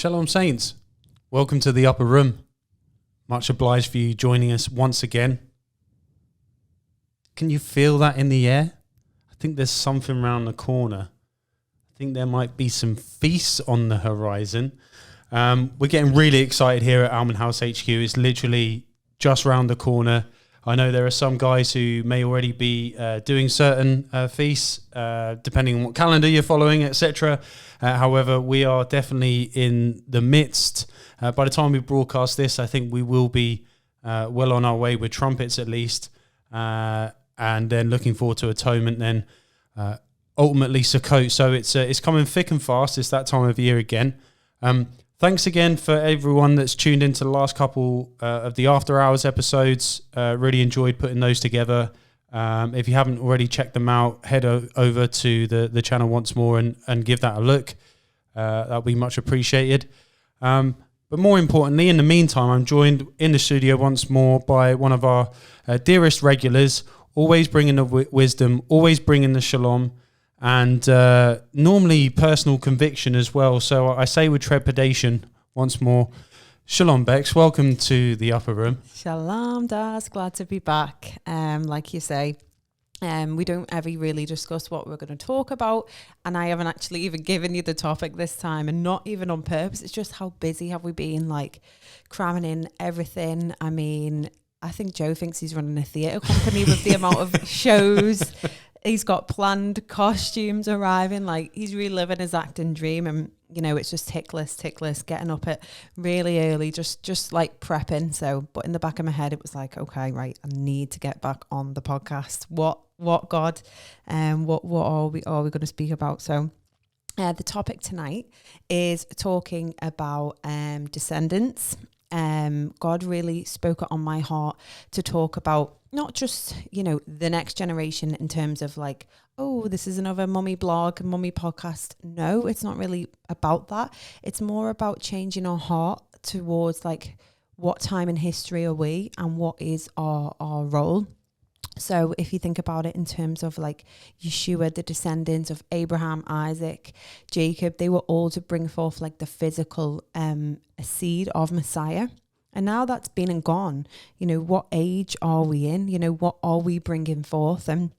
Shalom Saints, welcome to the upper room. Much obliged for you joining us once again. Can you feel that in the air? I think there's something around the corner. I think there might be some feasts on the horizon. We're getting really excited here at Almond House HQ. It's literally just round the corner. I know there are some guys who may already be doing certain feasts, depending on what calendar you're following, etc. However, we are definitely in the midst. By the time we broadcast this, I think we will be well on our way with trumpets at least. And then looking forward to Atonement, then ultimately Sukkot. So it's coming thick and fast. It's that time of year again. Thanks again for everyone that's tuned into the last couple of the After Hours episodes. Really enjoyed putting those together. If you haven't already checked them out, head over to the channel once more and give that a look. That'll be much appreciated. But more importantly, in the meantime, I'm joined in the studio once more by one of our dearest regulars, always bringing the wisdom, always bringing the shalom, and normally personal conviction as well. So I say with trepidation once more, Shalom Bex, welcome to the upper room. Shalom Das, glad to be back. Like you say, we don't ever really discuss what we're going to talk about, and I haven't actually even given you the topic this time, and not even on purpose. It's just how busy have we been, like cramming in everything. I mean, I think Joe thinks he's running a theatre company with the amount of shows. He's got planned costumes arriving, like he's reliving his acting dream, and you know, it's just tick list, getting up at really early, just like prepping. So, but in the back of my head, it was like, okay, right, I need to get back on the podcast. What God, what are we going to speak about? So, the topic tonight is talking about Descendants. God really spoke it on my heart to talk about not just, you know, the next generation in terms of like, oh, this is another mummy blog, mummy podcast. No, it's not really about that. It's more about changing our heart towards like, what time in history are we and what is our role? So if you think about it in terms of like Yeshua, the descendants of Abraham, Isaac, Jacob, they were all to bring forth like the physical seed of Messiah. And now that's been and gone. You know, what age are we in? You know, what are we bringing forth? And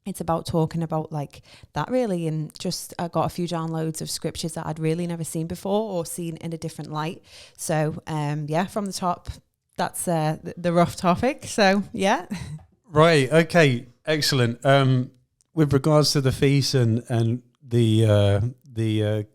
it's about talking about like that really. And just I got a few downloads of scriptures that I'd really never seen before or seen in a different light. So yeah, from the top, that's the rough topic. So yeah. Right. Okay. Excellent. With regards to the feast and the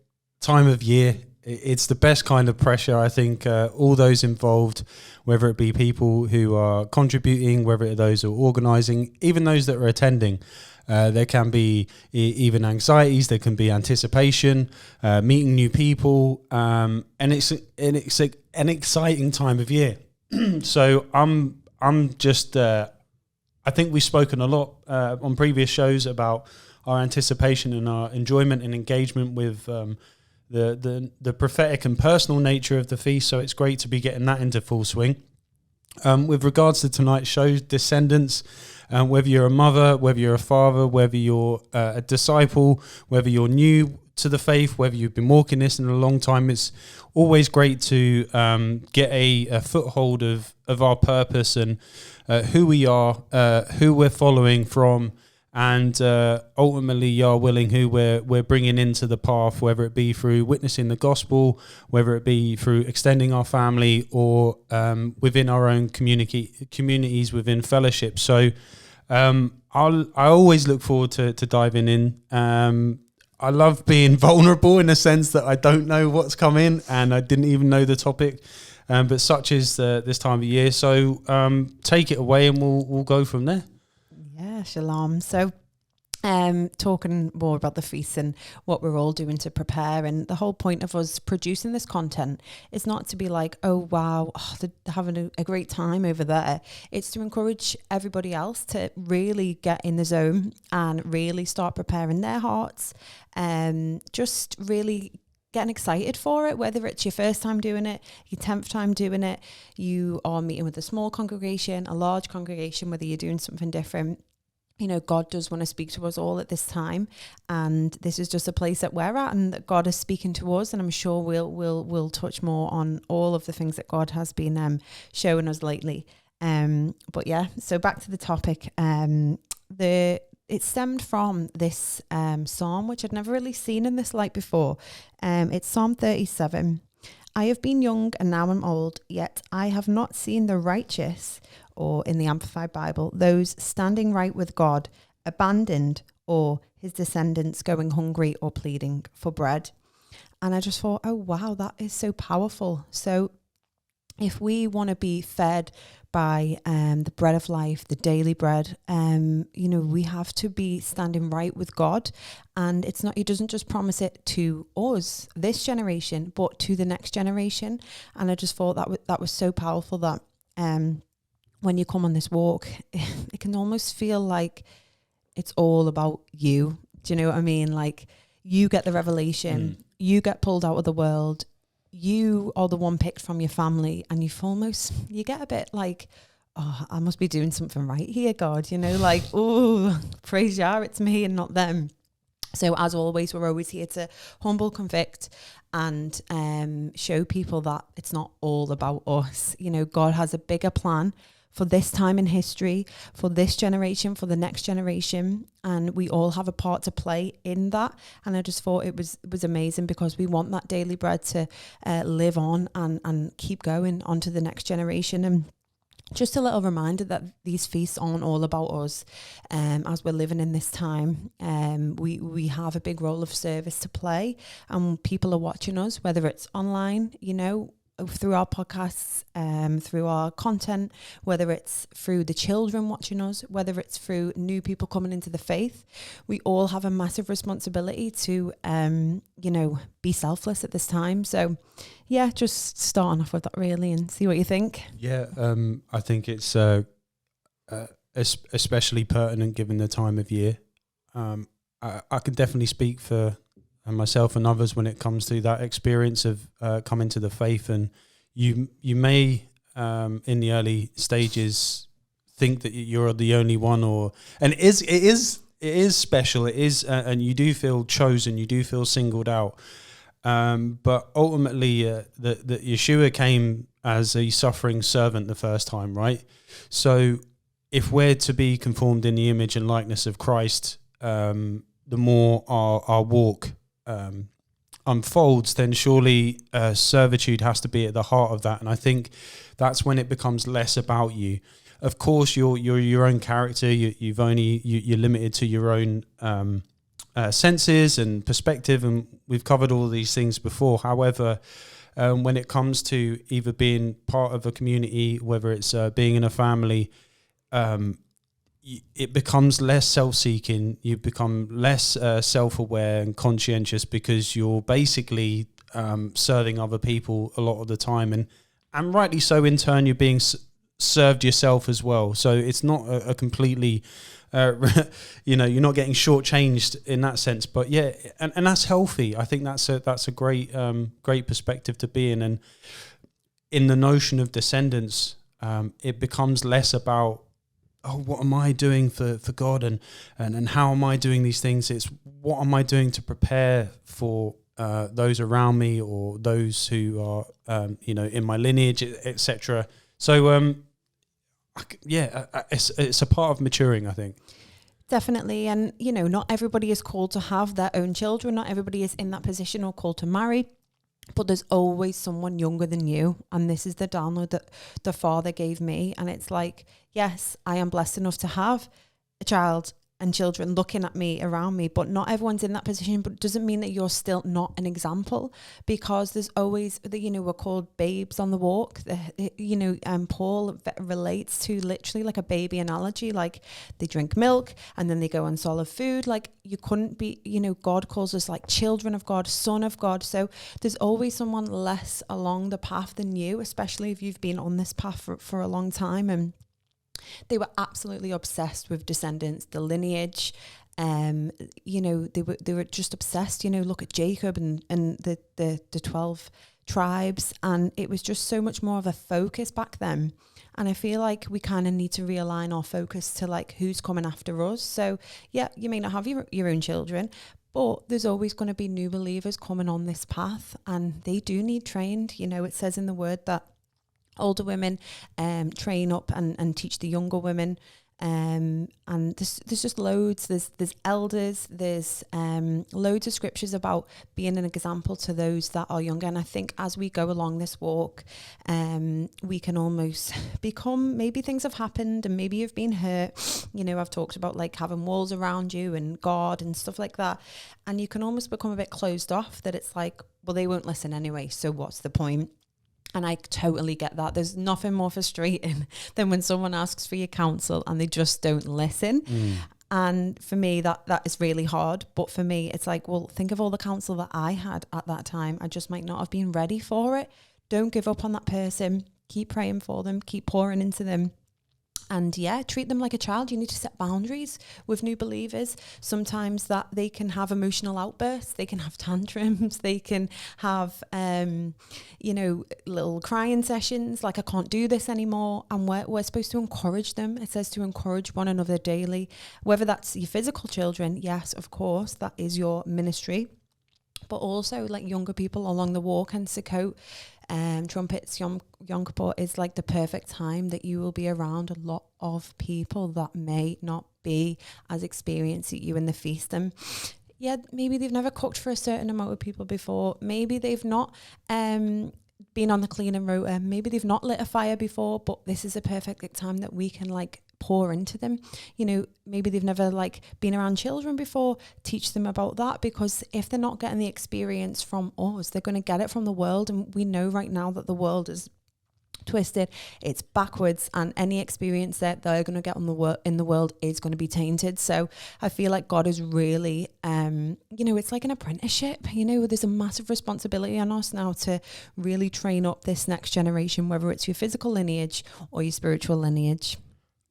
time of year, it's the best kind of pressure. I think all those involved, whether it be people who are contributing, whether it are those who are organising, even those that are attending, there can be even anxieties. There can be anticipation, meeting new people, and it's an exciting time of year. So I'm just. I think we've spoken a lot on previous shows about our anticipation and our enjoyment and engagement with the prophetic and personal nature of the feast. So it's great to be getting that into full swing. With regards to tonight's show, Descendants, whether you're a mother, whether you're a father, whether you're a disciple, whether you're new to the faith, whether you've been walking this in a long time, it's always great to get a foothold of our purpose and who we are, who we're following from, and ultimately, Yah willing, who we're bringing into the path, whether it be through witnessing the gospel, whether it be through extending our family, or within our own communities within fellowship. So I always look forward to diving in. I love being vulnerable in the sense that I don't know what's coming and I didn't even know the topic. But such is this time of year. So take it away and we'll go from there. Yeah, shalom. So talking more about the feast and what we're all doing to prepare. And the whole point of us producing this content is not to be like, oh, wow, they're having a great time over there. It's to encourage everybody else to really get in the zone and really start preparing their hearts and just really getting excited for it, whether it's your first time doing it, your 10th time doing it, you are meeting with a small congregation, a large congregation, whether you're doing something different. you know, God does want to speak to us all at this time, and this is just a place that we're at, and that God is speaking to us. And I'm sure we'll touch more on all of the things that God has been showing us lately. But yeah, so back to the topic. It stemmed from this psalm, which I'd never really seen in this light before. It's Psalm 37. I have been young and now I'm old, yet I have not seen the righteous, or in the Amplified Bible, those standing right with God, abandoned, or his descendants going hungry or pleading for bread. And I just thought, oh wow, that is so powerful. So if we want to be fed by the bread of life, the daily bread, you know, we have to be standing right with God. And it's not, he doesn't just promise it to us, this generation, but to the next generation. And I just thought that was so powerful that when you come on this walk, it can almost feel like it's all about you. Do you know what I mean? Like, you get the revelation, you get pulled out of the world, you are the one picked from your family, and you get a bit like, oh, I must be doing something right here, God, you know, like, oh, praise Yah, it's me and not them. So as always, we're always here to humble, convict, and show people that it's not all about us. You know, God has a bigger plan for this time in history, for this generation, for the next generation, and we all have a part to play in that. And I just thought it was amazing, because we want that daily bread to live on and keep going on to the next generation. And just a little reminder that these feasts aren't all about us. As we're living in this time, we have a big role of service to play, and people are watching us, whether it's online, you know, through our podcasts, through our content, whether it's through the children watching us, whether it's through new people coming into the faith. We all have a massive responsibility to, you know, be selfless at this time. So yeah, just starting off with that really, and see what you think. Yeah, I think it's especially pertinent given the time of year. I can definitely speak for myself and others when it comes to that experience of coming to the faith. And you may in the early stages think that you're the only one, and it is special. It is, and you do feel chosen. You do feel singled out. But ultimately, that Yeshua came as a suffering servant the first time, right? So if we're to be conformed in the image and likeness of Christ, the more our walk unfolds, then surely servitude has to be at the heart of that. And I think that's when it becomes less about you. Of course, you're your own character. You're limited to your own senses and perspective, and we've covered all these things before. However, when it comes to either being part of a community, whether it's being in a family, it becomes less self-seeking. You become less self-aware and conscientious, because you're basically serving other people a lot of the time, and rightly so. In turn, you're being served yourself as well. So it's not a completely, you know, you're not getting shortchanged in that sense. But yeah, and that's healthy. I think that's a great perspective to be in. And in the notion of Descendants, it becomes less about, oh, what am I doing for God, and how am I doing these things? It's what am I doing to prepare for those around me, or those who are you know, in my lineage, etc. So it's a part of maturing, I think. Definitely. And you know, not everybody is called to have their own children. Not everybody is in that position or called to marry. But there's always someone younger than you. And this is the download that the Father gave me. And it's like, yes, I am blessed enough to have a child and children looking at me, around me, but not everyone's in that position. But it doesn't mean that you're still not an example, because there's always, you know, we're called babes on the walk. You know, Paul relates to literally like a baby analogy, like they drink milk and then they go on solid food. Like, you couldn't be, you know, God calls us like children of God, son of God. So there's always someone less along the path than you, especially if you've been on this path for a long time. And they were absolutely obsessed with Descendants, the lineage. You know, they were just obsessed. You know, look at Jacob and the 12 tribes, and it was just so much more of a focus back then. And I feel like we kind of need to realign our focus to like who's coming after us. So yeah, you may not have your own children, but there's always going to be new believers coming on this path, and they do need trained. You know, it says in the word that older women train up and teach the younger women. And there's just loads. There's elders. There's loads of scriptures about being an example to those that are younger. And I think as we go along this walk, we can almost become, maybe things have happened and maybe you've been hurt. You know, I've talked about like having walls around you and God and stuff like that. And you can almost become a bit closed off, that it's like, well, they won't listen anyway, so what's the point? And I totally get that. There's nothing more frustrating than when someone asks for your counsel and they just don't listen. And for me, that is really hard. But for me, it's like, well, think of all the counsel that I had at that time. I just might not have been ready for it. Don't give up on that person. Keep praying for them. Keep pouring into them. And yeah, treat them like a child. You need to set boundaries with new believers. Sometimes that they can have emotional outbursts, they can have tantrums, they can have, little crying sessions, like I can't do this anymore. And we're supposed to encourage them. It says to encourage one another daily, whether that's your physical children. Yes, of course, that is your ministry. But also like younger people along the walk. And Sukkot, trumpets, Yom Kippur is like the perfect time that you will be around a lot of people that may not be as experienced as you in the feast. And yeah, maybe they've never cooked for a certain amount of people before. Maybe they've not been on the cleaning rota. Maybe they've not lit a fire before, but this is a perfect time that we can like pour into them. You know, maybe they've never like been around children before. Teach them about that, because if they're not getting the experience from us, they're going to get it from the world. And we know right now that the world is twisted, it's backwards, and any experience that they're going to get in the world is going to be tainted. So I feel like God is really it's like an apprenticeship. You know, there's a massive responsibility on us now to really train up this next generation, whether it's your physical lineage or your spiritual lineage.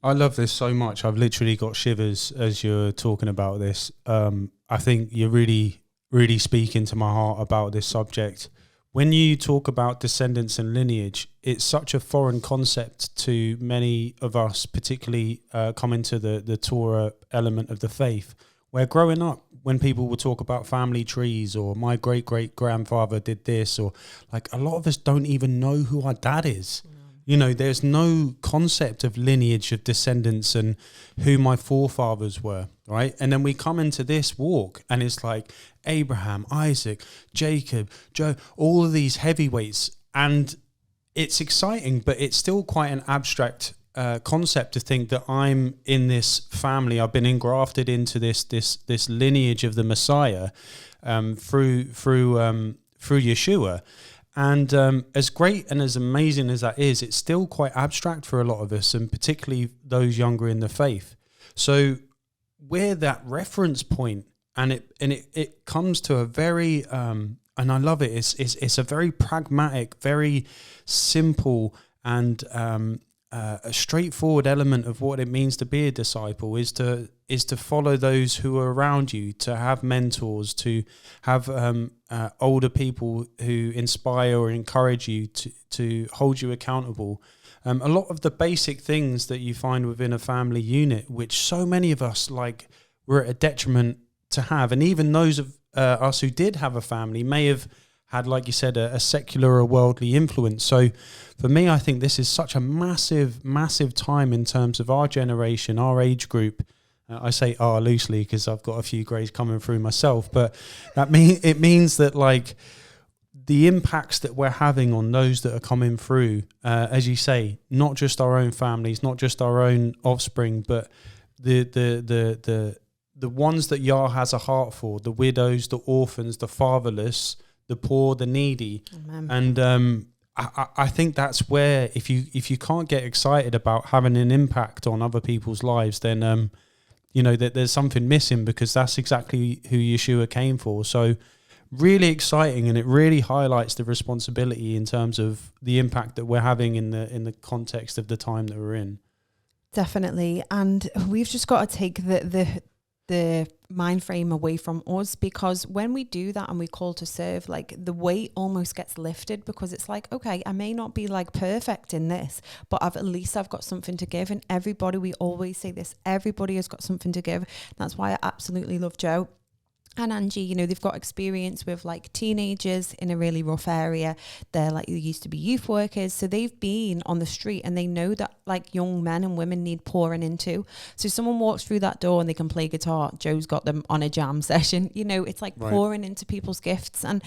I love this so much. I've literally got shivers as you're talking about this. I think you're really, really speaking to my heart about this subject. When you talk about descendants and lineage, it's such a foreign concept to many of us, particularly coming to the Torah element of the faith, where growing up, when people will talk about family trees or my great-great-grandfather did this, or like a lot of us don't even know who our dad is. You know, there's no concept of lineage, of descendants and who my forefathers were, right? And then we come into this walk and it's like Abraham, Isaac, Jacob, Joe, all of these heavyweights. And it's exciting, but it's still quite an abstract concept to think that I'm in this family. I've been engrafted into this lineage of the Messiah through Yeshua. And as great and as amazing as that is, it's still quite abstract for a lot of us, and particularly those younger in the faith. So we're that reference point, and it comes to a very and I love it. It's a very pragmatic, very simple, and a straightforward element of what it means to be a disciple is to follow those who are around you, to have mentors, to have older people who inspire or encourage you, to hold you accountable. A lot of the basic things that you find within a family unit, which so many of us like were at a detriment to have, and even those of us who did have a family may have had, like you said, a secular or worldly influence. So for me, I think this is such a massive, massive time in terms of our generation, our age group. I say "our" loosely because I've got a few greys coming through myself, but it means that like the impacts that we're having on those that are coming through, as you say, not just our own families, not just our own offspring, but the ones that Yah has a heart for, the widows, the orphans, the fatherless, the poor, the needy. Amen. And I think that's where if you can't get excited about having an impact on other people's lives, then that there's something missing, because that's exactly who Yeshua came for. So really exciting, and it really highlights the responsibility in terms of the impact that we're having in the context of the time that we're in. Definitely. And we've just got to take the the mind frame away from us, because when we do that and we call to serve, like the weight almost gets lifted, because it's like, okay, I may not be like perfect in this, but at least I've got something to give. And everybody, we always say this, everybody has got something to give. That's why I absolutely love Joe and Angie. You know, they've got experience with like teenagers in a really rough area. They're like, they used to be youth workers. So they've been on the street and they know that like young men and women need pouring into. So someone walks through that door and they can play guitar. Joe's got them on a jam session. You know, it's like pouring into people's gifts. And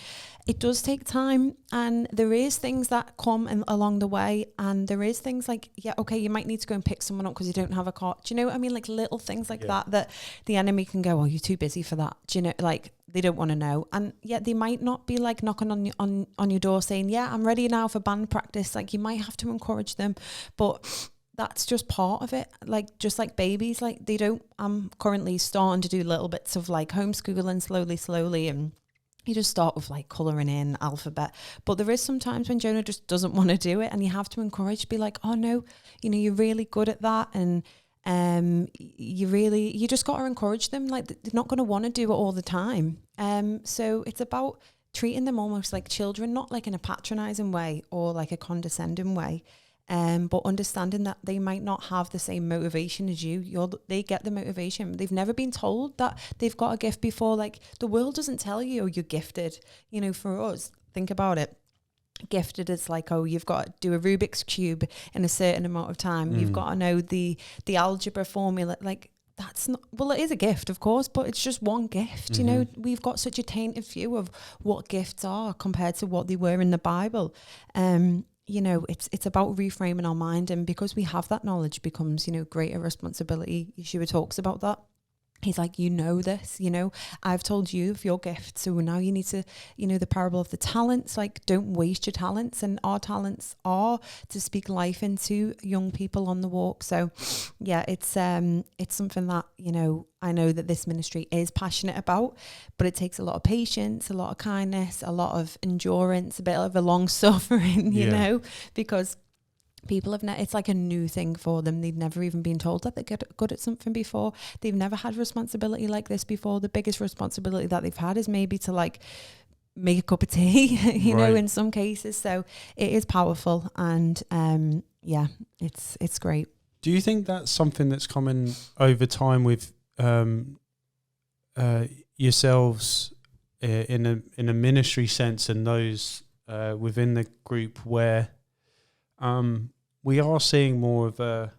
it does take time, and there is things that come along the way, and there is things like, yeah, okay, you might need to go and pick someone up because you don't have a car. Do you know what I mean? Like little things like that the enemy can go, oh, you're too busy for that. Do you know, like they don't want to know. And yet they might not be like knocking on your door saying, yeah, I'm ready now for band practice. Like you might have to encourage them, but that's just part of it. Like, just like babies, like they don't, I'm currently starting to do little bits of like homeschooling slowly, and you just start with like colouring in alphabet. But there is sometimes when Jonah just doesn't want to do it, and you have to encourage, be like, oh no, you know, you're really good at that. And you just got to encourage them. Like they're not going to want to do it all the time. So it's about treating them almost like children, not like in a patronising way or like a condescending way. But understanding that they might not have the same motivation as you. They get the motivation. They've never been told that they've got a gift before. Like the world doesn't tell you, oh, you're gifted. You know, for us, think about it. Gifted is like, oh, you've got to do a Rubik's Cube in a certain amount of time. You've got to know the algebra formula. Like that's not, well, it is a gift, of course, but it's just one gift. You know, we've got such a tainted view of what gifts are compared to what they were in the Bible. You know, it's about reframing our mind, and because we have that knowledge becomes, you know, greater responsibility. Yeshua talks about that. He's like, you know this, you know, I've told you of your gift. So now you need to, you know, the parable of the talents, like don't waste your talents. And our talents are to speak life into young people on the walk. So yeah, it's something that, you know, I know that this ministry is passionate about, but it takes a lot of patience, a lot of kindness, a lot of endurance, a bit of a long suffering, you know, because people have it's like a new thing for them. They've never even been told that they get good at something before. They've never had responsibility like this before. The biggest responsibility that they've had is maybe to like make a cup of tea, you know, in some cases. So it is powerful, and yeah, it's great. Do you think that's something that's coming over time with yourselves in a ministry sense, and those within the group where we are seeing more of a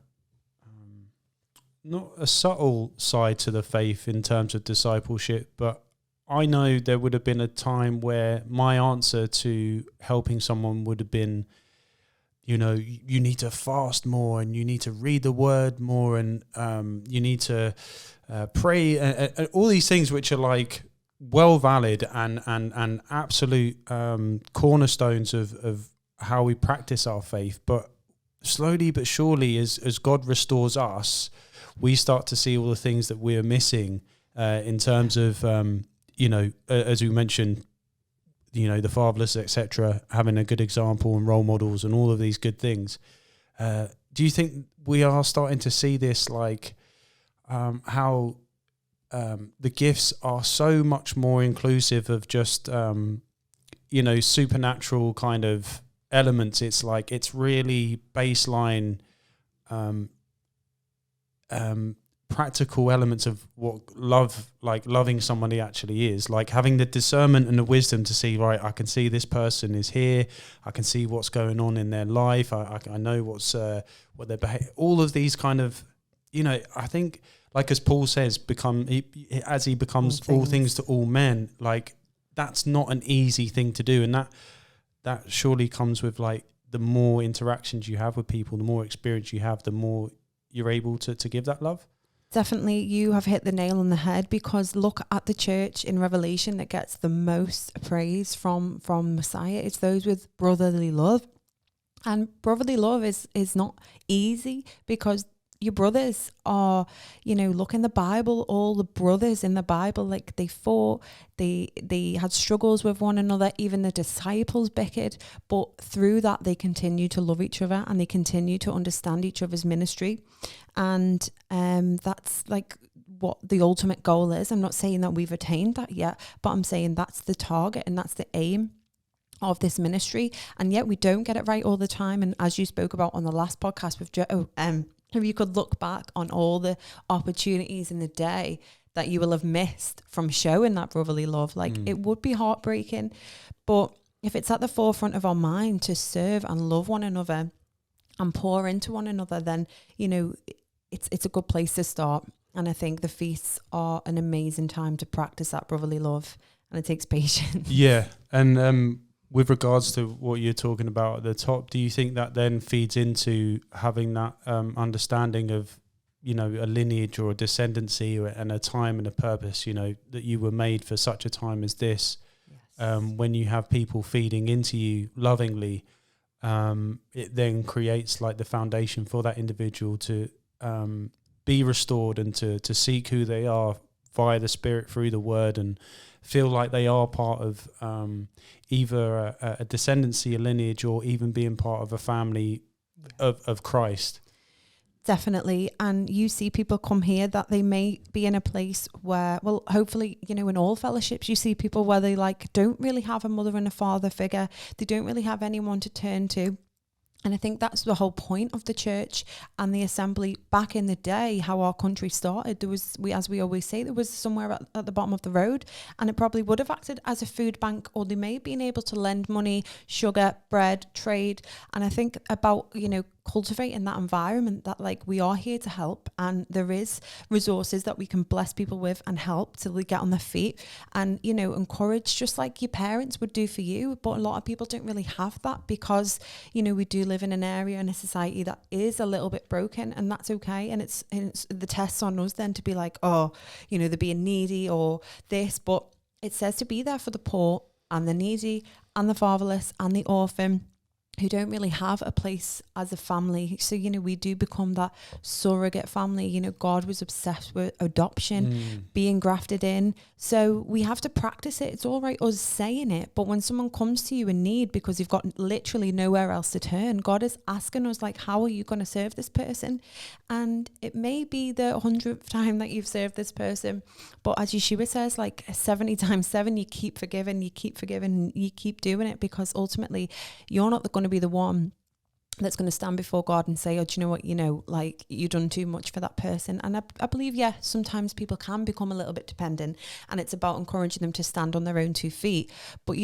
not a subtle side to the faith in terms of discipleship, but I know there would have been a time where my answer to helping someone would have been, you know, you need to fast more, and you need to read the word more, and you need to pray, and all these things which are like well valid and absolute cornerstones of how we practice our faith. But slowly but surely, as God restores us, we start to see all the things that we're missing in terms of, you know, as we mentioned, you know, the fatherless, etc., having a good example and role models and all of these good things. Do you think we are starting to see this, like how the gifts are so much more inclusive of just, you know, supernatural kind of elements? It's like, it's really baseline practical elements of what love, like loving somebody actually is, like having the discernment and the wisdom to see, right, I can see this person is here, I can see what's going on in their life, I know what's what their behavior, all of these kind of, you know, I think, like as Paul says, as he becomes all things to all men, like that's not an easy thing to do, and that surely comes with like the more interactions you have with people, the more experience you have, the more you're able to give that love. Definitely, you have hit the nail on the head, because look at the church in Revelation that gets the most praise from Messiah. It's those with brotherly love, and brotherly love is not easy, because your brothers are, you know, look in the Bible, all the brothers in the Bible, like they fought, they had struggles with one another, even the disciples bickered, but through that they continue to love each other, and they continue to understand each other's ministry. And that's like what the ultimate goal is. I'm not saying that we've attained that yet, but I'm saying that's the target and that's the aim of this ministry. And yet we don't get it right all the time. And as you spoke about on the last podcast with Joe, if you could look back on all the opportunities in the day that you will have missed from showing that brotherly love, like it would be heartbreaking. But if it's at the forefront of our mind to serve and love one another and pour into one another, then, you know, it's a good place to start. And I think the feasts are an amazing time to practice that brotherly love, and it takes patience. Yeah. And with regards to what you're talking about at the top, do you think that then feeds into having that understanding of, you know, a lineage or a descendancy and a time and a purpose, you know, that you were made for such a time as this? Yes. When you have people feeding into you lovingly, it then creates like the foundation for that individual to be restored and to seek who they are via the Spirit through the Word, and feel like they are part of either a descendancy, a lineage, or even being part of a family of Christ. Definitely. And you see people come here that they may be in a place where, well, hopefully, you know, in all fellowships, you see people where they like don't really have a mother and a father figure. They don't really have anyone to turn to. And I think that's the whole point of the church and the assembly back in the day, how our country started. There was, as we always say, there was somewhere at the bottom of the road, and it probably would have acted as a food bank, or they may have been able to lend money, sugar, bread, trade. And I think about, you know, cultivating that environment that like we are here to help, and there is resources that we can bless people with and help till they get on their feet, and, you know, encourage, just like your parents would do for you. But a lot of people don't really have that because, you know, we do live in an area in a society that is a little bit broken, and that's okay. And it's the tests on us then to be like, oh, you know, they're being needy or this, but it says to be there for the poor and the needy and the fatherless and the orphan, who don't really have a place as a family. So, you know, we do become that surrogate family. You know, God was obsessed with adoption, being grafted in. So we have to practice it. It's all right us saying it, but when someone comes to you in need because you've got literally nowhere else to turn, God is asking us, like, how are you going to serve this person? And it may be the 100th time that you've served this person, but as Yeshua says, like 70 times 7, you keep forgiving, you keep doing it, because ultimately you're not going to be the one that's going to stand before God and say, oh, do you know what, you know, like, you've done too much for that person. And I believe, yeah, sometimes people can become a little bit dependent, and it's about encouraging them to stand on their own 2 feet. But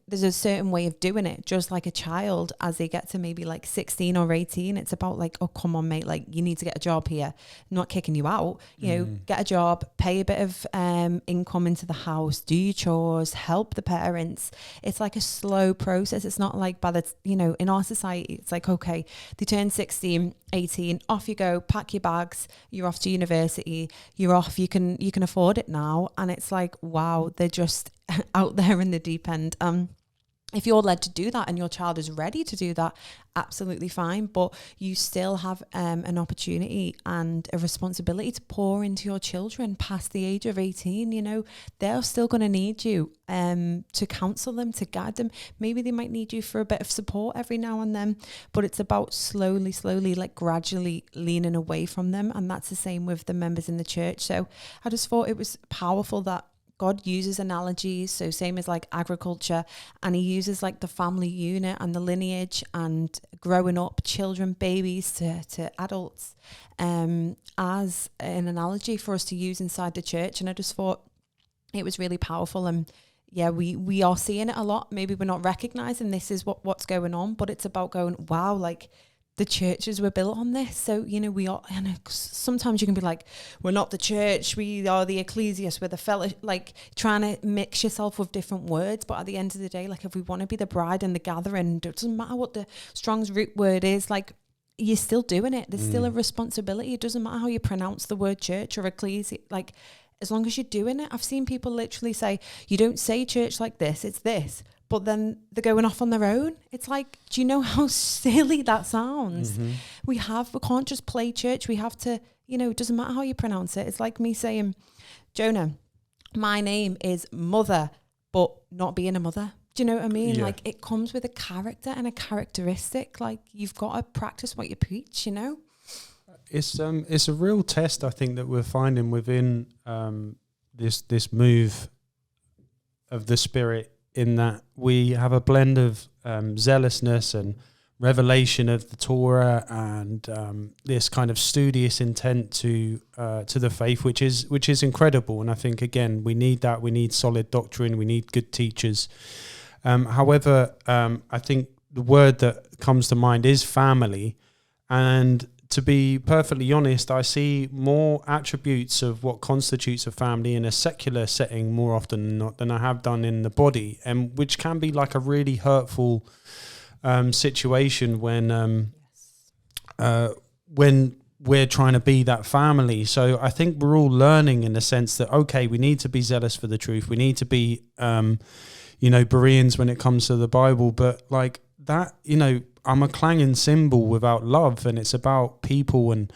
there's a certain way of doing it, just like a child, as they get to maybe like 16 or 18, it's about like, oh, come on, mate, like, you need to get a job here. I'm not kicking you out, you know, get a job, pay a bit of income into the house, do your chores, help the parents. It's like a slow process. It's not like you know, in our society, it's like, okay, they turn 16, 18, off you go, pack your bags, you're off to university, you're off, you can afford it now. And it's like, wow, they're just out there in the deep end. If you're led to do that and your child is ready to do that, absolutely fine. But you still have an opportunity and a responsibility to pour into your children past the age of 18. You know, they're still going to need you to counsel them, to guide them. Maybe they might need you for a bit of support every now and then, but it's about slowly, like gradually leaning away from them. And that's the same with the members in the church. So I just thought it was powerful that God uses analogies, so same as like agriculture, and he uses like the family unit and the lineage and growing up, children, babies to adults, as an analogy for us to use inside the church. And I just thought it was really powerful. And yeah, we are seeing it a lot. Maybe we're not recognizing this is what's going on, but it's about going, wow, like, the churches were built on this. So, you know, we are, and sometimes you can be like, we're not the church, we are the ecclesias, we're the fellow, like trying to mix yourself with different words. But at the end of the day, like, if we want to be the bride and the gathering, it doesn't matter what the Strong's root word is, like, you're still doing it. There's still a responsibility. It doesn't matter how you pronounce the word church or ecclesia, like, as long as you're doing it. I've seen people literally say, you don't say church like this, it's this. But then they're going off on their own. It's like, do you know how silly that sounds? We can't just play church. We have to, you know, it doesn't matter how you pronounce it. It's like me saying, Jonah, my name is Mother, but not being a mother. Do you know what I mean? Yeah. Like, it comes with a character and a characteristic. Like, you've got to practice what you preach, you know? it's a real test, I think, that we're finding within this move of the Spirit, in that we have a blend of zealousness and revelation of the Torah, and this kind of studious intent to the faith, which is incredible. And I think, again, we need that. We need solid doctrine. We need good teachers. However, I think the word that comes to mind is family. And to be perfectly honest, I see more attributes of what constitutes a family in a secular setting more often than not than I have done in the body, and which can be like a really hurtful situation when we're trying to be that family. So I think we're all learning in the sense that, okay, we need to be zealous for the truth. We need to be, Bereans when it comes to the Bible, but like that, I'm a clanging cymbal without love, and it's about people and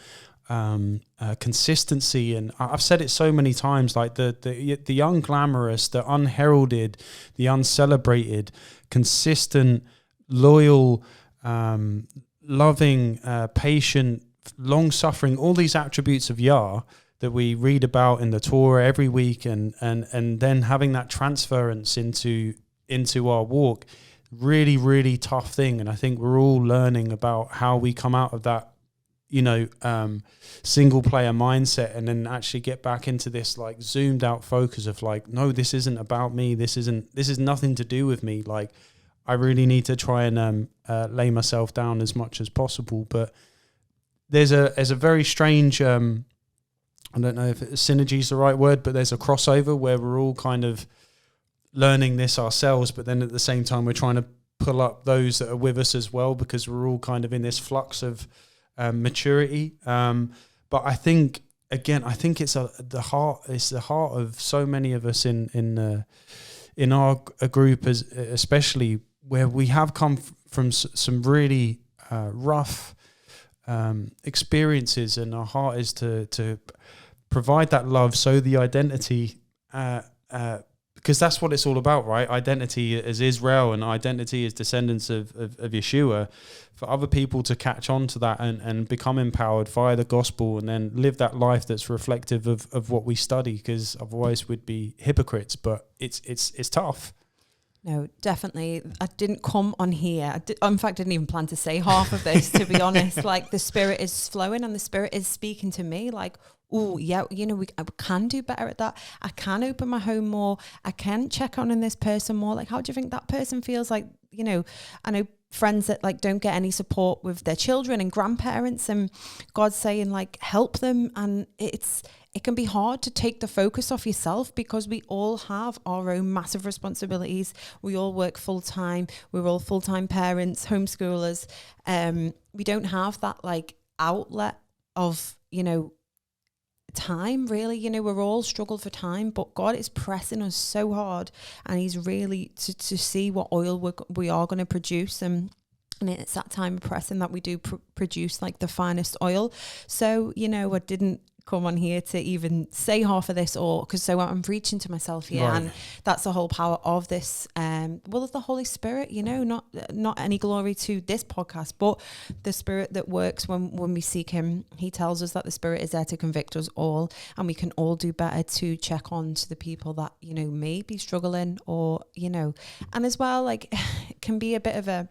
consistency. And I've said it so many times, like the unglamorous, the unheralded, the uncelebrated, consistent, loyal, loving, patient, long-suffering, all these attributes of Yah that we read about in the Torah every week, and then having that transference into our walk, really, really tough thing. And I think we're all learning about how we come out of that, single player mindset, and then actually get back into this like zoomed out focus of like, no, this isn't about me. This is nothing to do with me. Like, I really need to try and lay myself down as much as possible. But there's a very strange, I don't know if synergy is the right word, but there's a crossover where we're all kind of learning this ourselves, but then at the same time we're trying to pull up those that are with us as well, because we're all kind of in this flux of maturity. But I think, again, it's the heart of so many of us in our group, especially where we have come from some really rough experiences, and our heart is to provide that love, so the identity, because that's what it's all about, right? Identity as Israel and identity as descendants of Yeshua, for other people to catch on to that and become empowered via the gospel, and then live that life that's reflective of what we study, because otherwise we'd be hypocrites. But it's tough. No, definitely. I didn't come on here. In fact, I didn't even plan to say half of this, to be honest. Like, the Spirit is flowing and the Spirit is speaking to me like, oh, yeah, I can do better at that. I can open my home more. I can check on this person more. Like, how do you think that person feels? Like, I know friends that like don't get any support with their children and grandparents, and God's saying like, help them. And it can be hard to take the focus off yourself, because we all have our own massive responsibilities. We all work full time. We're all full-time parents, homeschoolers. We don't have that like outlet of, time, really. We're all struggle for time, but God is pressing us so hard, and he's really to see what oil we are going to produce. And it's that time of pressing that we do produce like the finest oil. So, I didn't come on here to even say half of this, or because so I'm preaching to myself here, right. And that's the whole power of this of the Holy Spirit, not any glory to this podcast, but the Spirit that works when we seek him. He tells us that the Spirit is there to convict us all, and we can all do better to check on to the people that may be struggling, or and as well, like, it can be a bit of a,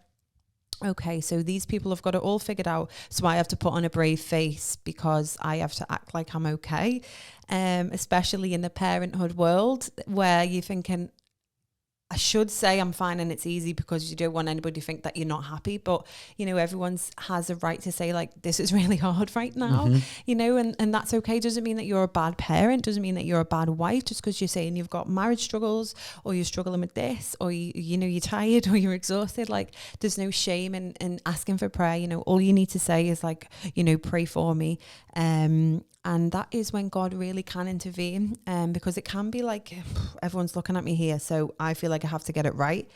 okay, so these people have got it all figured out, so I have to put on a brave face because I have to act like I'm okay, especially in the parenthood world, where you're thinking, I should say I'm fine and it's easy, because you don't want anybody to think that you're not happy. But, everyone has a right to say, like, this is really hard right now, and that's okay. Doesn't mean that you're a bad parent. Doesn't mean that you're a bad wife just because you're saying you've got marriage struggles, or you're struggling with this, or, you're tired, or you're exhausted. Like, there's no shame in asking for prayer. All you need to say is like, pray for me. And that is when God really can intervene, because it can be like, everyone's looking at me here, so I feel like I have to get it right.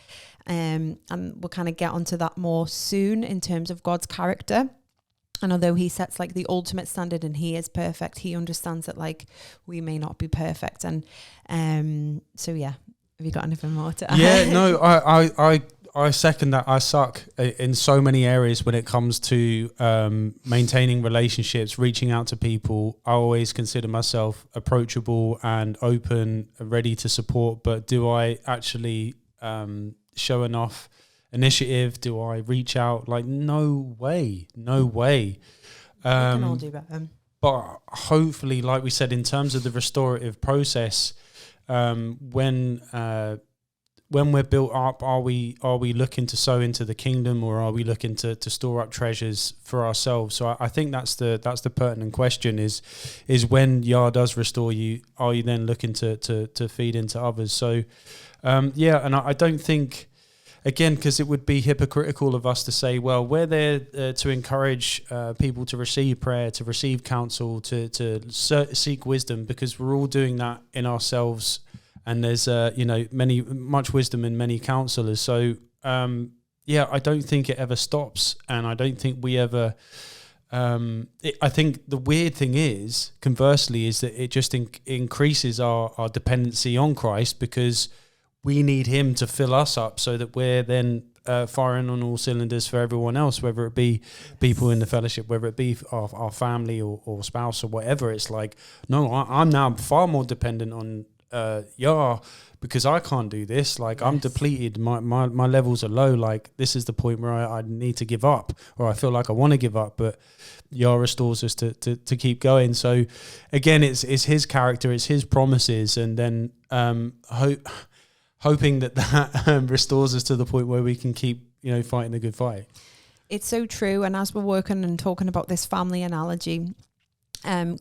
And we'll kind of get onto that more soon in terms of God's character. And although he sets like the ultimate standard and he is perfect, he understands that like we may not be perfect. And so, yeah, have you got anything more to add? Yeah, no, I second that. I suck in so many areas when it comes to maintaining relationships, reaching out to people. I always consider myself approachable and open, ready to support. But do I actually show enough initiative? Do I reach out? Like, no way. We can all do better. But hopefully, like we said, in terms of the restorative process, when we're built up, are we looking to sow into the kingdom, or are we looking to store up treasures for ourselves? So I think that's the pertinent question: is when Yah does restore you, are you then looking to feed into others? So and I don't think, again, because it would be hypocritical of us to say, well, we're there to encourage people to receive prayer, to receive counsel, to seek wisdom, because we're all doing that in ourselves. And there's, much wisdom in many counselors. So, I don't think it ever stops. And I don't think we ever, I think the weird thing is, conversely, is that it just increases our dependency on Christ, because we need him to fill us up so that we're then firing on all cylinders for everyone else, whether it be people in the fellowship, whether it be our family or spouse or whatever. It's like, no, I'm now far more dependent on because I can't do this. Like, I'm depleted. My levels are low. Like, this is the point where I need to give up, or I feel like I want to give up, but Yah restores us to keep going. So again, it's his character, it's his promises, and then hoping that restores us to the point where we can keep, fighting the good fight. It's so true. And as we're working and talking about this family analogy,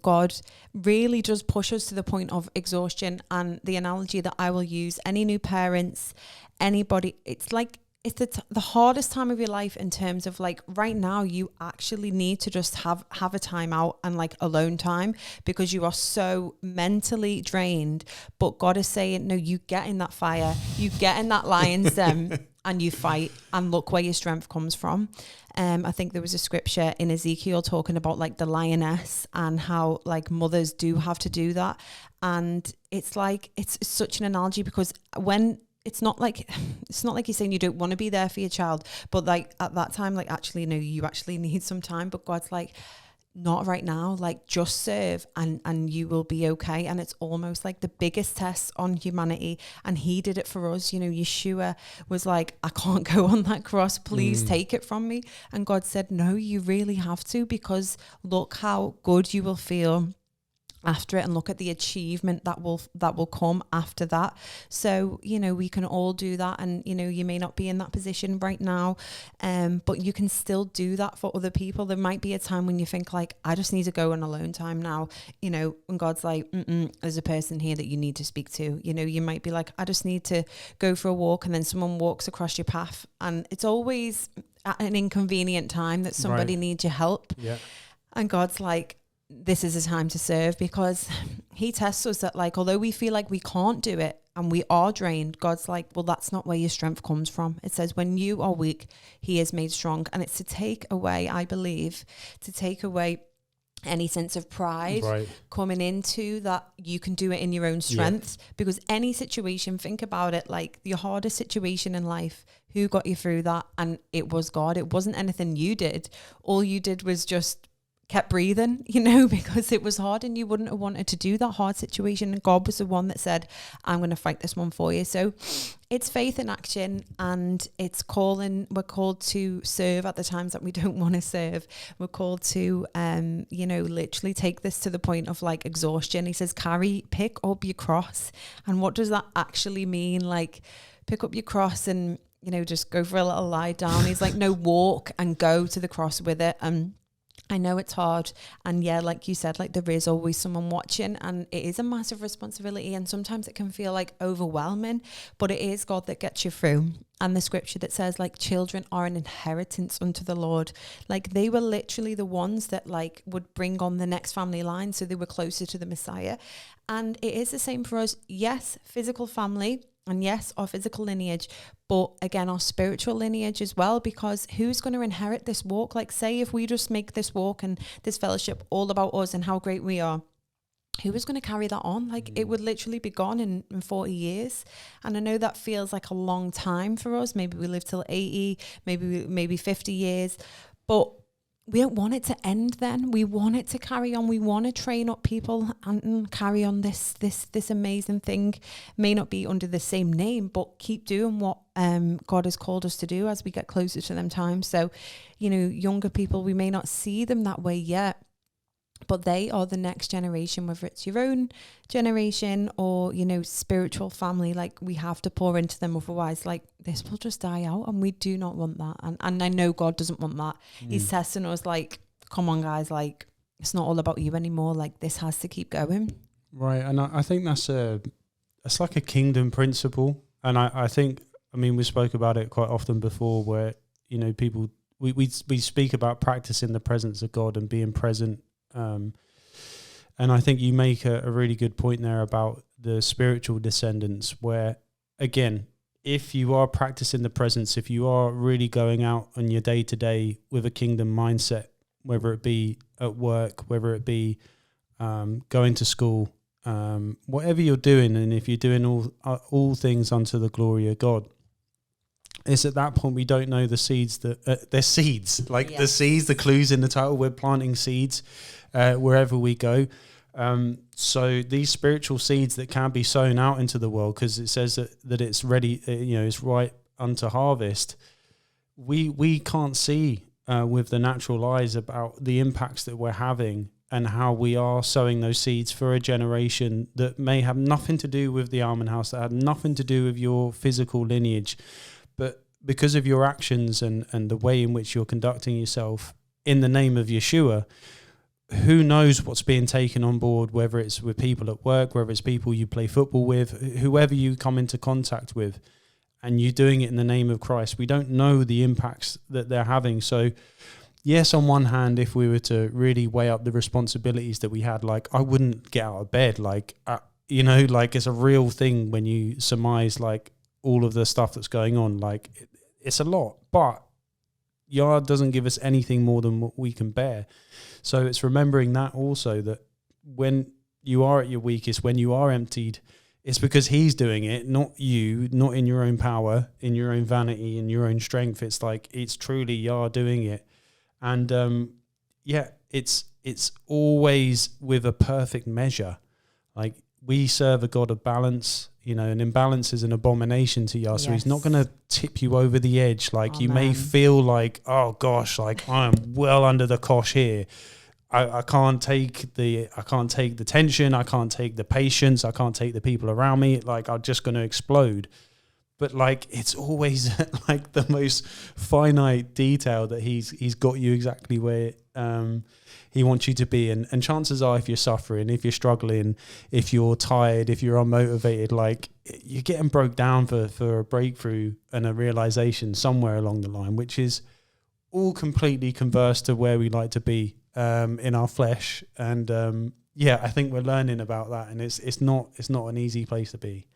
God really does push us to the point of exhaustion. And the analogy that I will use, any new parents, anybody, it's like, it's the hardest time of your life in terms of, like, right now you actually need to just have a time out and, like, alone time, because you are so mentally drained. But God is saying, no, you get in that fire, you get in that lion's den and you fight, and look where your strength comes from. I think there was a scripture in Ezekiel talking about, like, the lioness and how, like, mothers do have to do that. And it's like, it's such an analogy, because when it's not like you're saying you don't want to be there for your child, but, like, at that time, like, actually, no, you actually need some time. But God's like, not right now, like, just serve and you will be okay. And it's almost like the biggest test on humanity, and he did it for us. Yeshua was like, I can't go on that cross, please take it from me. And God said, no, you really have to, because look how good you will feel after it, and look at the achievement that will come after that. So we can all do that, and you may not be in that position right now, but you can still do that for other people. There might be a time when you think, like, I just need to go on alone time now, and God's like, there's a person here that you need to speak to. You might be like, I just need to go for a walk, and then someone walks across your path, and it's always at an inconvenient time that somebody needs your help. And God's like, this is a time to serve, because he tests us that, like, although we feel like we can't do it and we are drained, God's like, well, that's not where your strength comes from. It says, when you are weak, he is made strong. And it's to take away, I believe, any sense of pride coming into that you can do it in your own strength. Because any situation, think about it, like your hardest situation in life, who got you through that? And it was God. It wasn't anything you did. All you did was just kept breathing, because it was hard, and you wouldn't have wanted to do that hard situation. And God was the one that said, I'm going to fight this one for you. So it's faith in action, and it's we're called to serve at the times that we don't want to serve. We're called to, literally take this to the point of, like, exhaustion. He says, pick up your cross. And what does that actually mean? Like, pick up your cross and, just go for a little lie down. He's like, no, walk and go to the cross with it. I know it's hard, and like you said, like, there is always someone watching, and it is a massive responsibility, and sometimes it can feel like overwhelming, but it is God that gets you through. And the scripture that says, like, children are an inheritance unto the Lord. Like, they were literally the ones that, like, would bring on the next family line, so they were closer to the Messiah. And it is the same for us. Yes, physical family, and yes, our physical lineage, but again, our spiritual lineage as well, because who's going to inherit this walk? Like, say if we just make this walk and this fellowship all about us and how great we are, who was going to carry that on? Like it would literally be gone in 40 years. And I know that feels like a long time for us. Maybe we live till 80, maybe 50 years, but we don't want it to end then. We want it to carry on. We want to train up people and carry on this amazing thing. May not be under the same name, but keep doing what God has called us to do as we get closer to them times. So, you know, younger people, we may not see them that way yet, but they are the next generation, whether it's your own generation or, you know, spiritual family. Like we have to pour into them. Otherwise, like this will just die out, and we do not want that. And I know God doesn't want that. He's testing us like, come on guys, like it's not all about you anymore. Like this has to keep going. Right. And I think that's like a kingdom principle. And I think, I mean, we spoke about it quite often before where, you know, people, we speak about practicing the presence of God and being present. And I think you make a really good point there about the spiritual descendants, where, again, if you are practicing the presence, if you are really going out on your day-to-day with a kingdom mindset, whether it be at work, whether it be going to school, whatever you're doing, and if you're doing all things unto the glory of God, it's at that point we don't know the seeds that they're seeds, like the seeds, the clues in the title. We're planting seeds wherever we go. So these spiritual seeds that can be sown out into the world, because it says that it's ready, you know, it's ripe unto harvest. We can't see with the natural eyes about the impacts that we're having and how we are sowing those seeds for a generation that may have nothing to do with the Almond house, that had nothing to do with your physical lineage. But because of your actions and the way in which you're conducting yourself in the name of Yeshua, who knows what's being taken on board, whether it's with people at work, whether it's people you play football with, whoever you come into contact with, and you're doing it in the name of Christ. We don't know the impacts that they're having. So yes, on one hand, if we were to really weigh up the responsibilities that we had, like I wouldn't get out of bed, like, you know, like it's a real thing when you surmise like all of the stuff that's going on, like it's a lot, but Yah doesn't give us anything more than what we can bear. So it's remembering that also, that when you are at your weakest, when you are emptied, it's because he's doing it, not you, not in your own power, in your own vanity, in your own strength. It's like, it's truly Yah doing it. And it's always with a perfect measure. Like we serve a God of balance, you know, and imbalance is an abomination to Yah. So he's not going to tip you over the edge. Like you may feel like, oh gosh, like I'm well under the cosh here. I can't take the tension. I can't take the patience. I can't take the people around me. Like I'm just going to explode. But like, it's always like the most finite detail that he's got you exactly where he wants you to be. And chances are, if you're suffering, if you're struggling, if you're tired, if you're unmotivated, like you're getting broke down for a breakthrough and a realization somewhere along the line, which is all completely converse to where we like to be in our flesh. And I think we're learning about that, and it's not an easy place to be.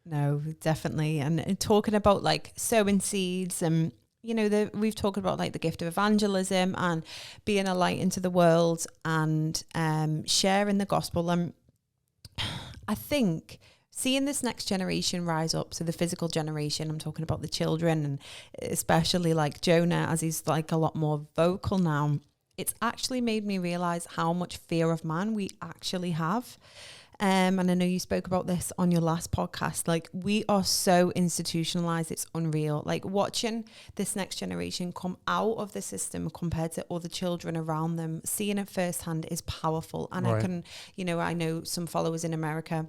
No, definitely. And talking about like sowing seeds, and you know, we've talked about like the gift of evangelism and being a light into the world and sharing the gospel. And I think seeing this next generation rise up, so the physical generation, I'm talking about the children, and especially like Jonah, as he's like a lot more vocal now, it's actually made me realize how much fear of man we actually have. And I know you spoke about this on your last podcast. Like, we are so institutionalized, it's unreal. Like, watching this next generation come out of the system compared to other children around them, seeing it firsthand is powerful. And right. I know some followers in America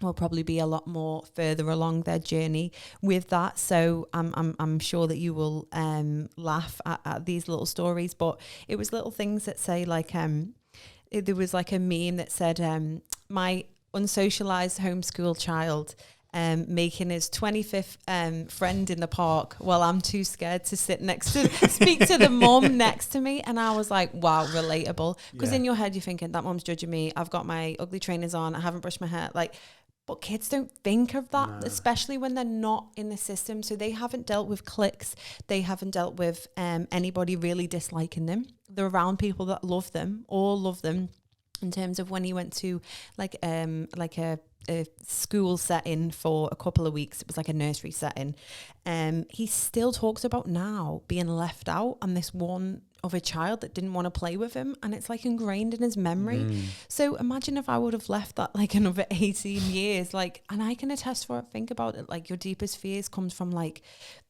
will probably be a lot more further along their journey with that. So I'm sure that you will laugh at these little stories. But it was little things that say like, there was like a meme that said, my unsocialized homeschool child making his 25th friend in the park while I'm too scared to speak to the mom next to me. And I was like, wow, relatable. Because in your head, you're thinking that mom's judging me. I've got my ugly trainers on. I haven't brushed my hair. Like, but kids don't think of that, especially when they're not in the system. So they haven't dealt with cliques. They haven't dealt with anybody really disliking them. They're around people that love them, all love them. in terms of when he went to like a school setting for a couple of weeks. It was like a nursery setting. He still talks about now being left out and this one of a child that didn't want to play with him, and it's like ingrained in his memory. So imagine if I would have left that like another 18 years, like, and I can attest for it. Think about it, like your deepest fears comes from like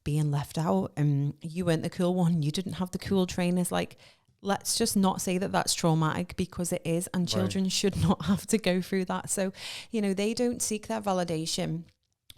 being left out, and you weren't the cool one, you didn't have the cool trainers. Like, let's just not say that that's traumatic, because it is, and children should not have to go through that. So, you know, they don't seek that validation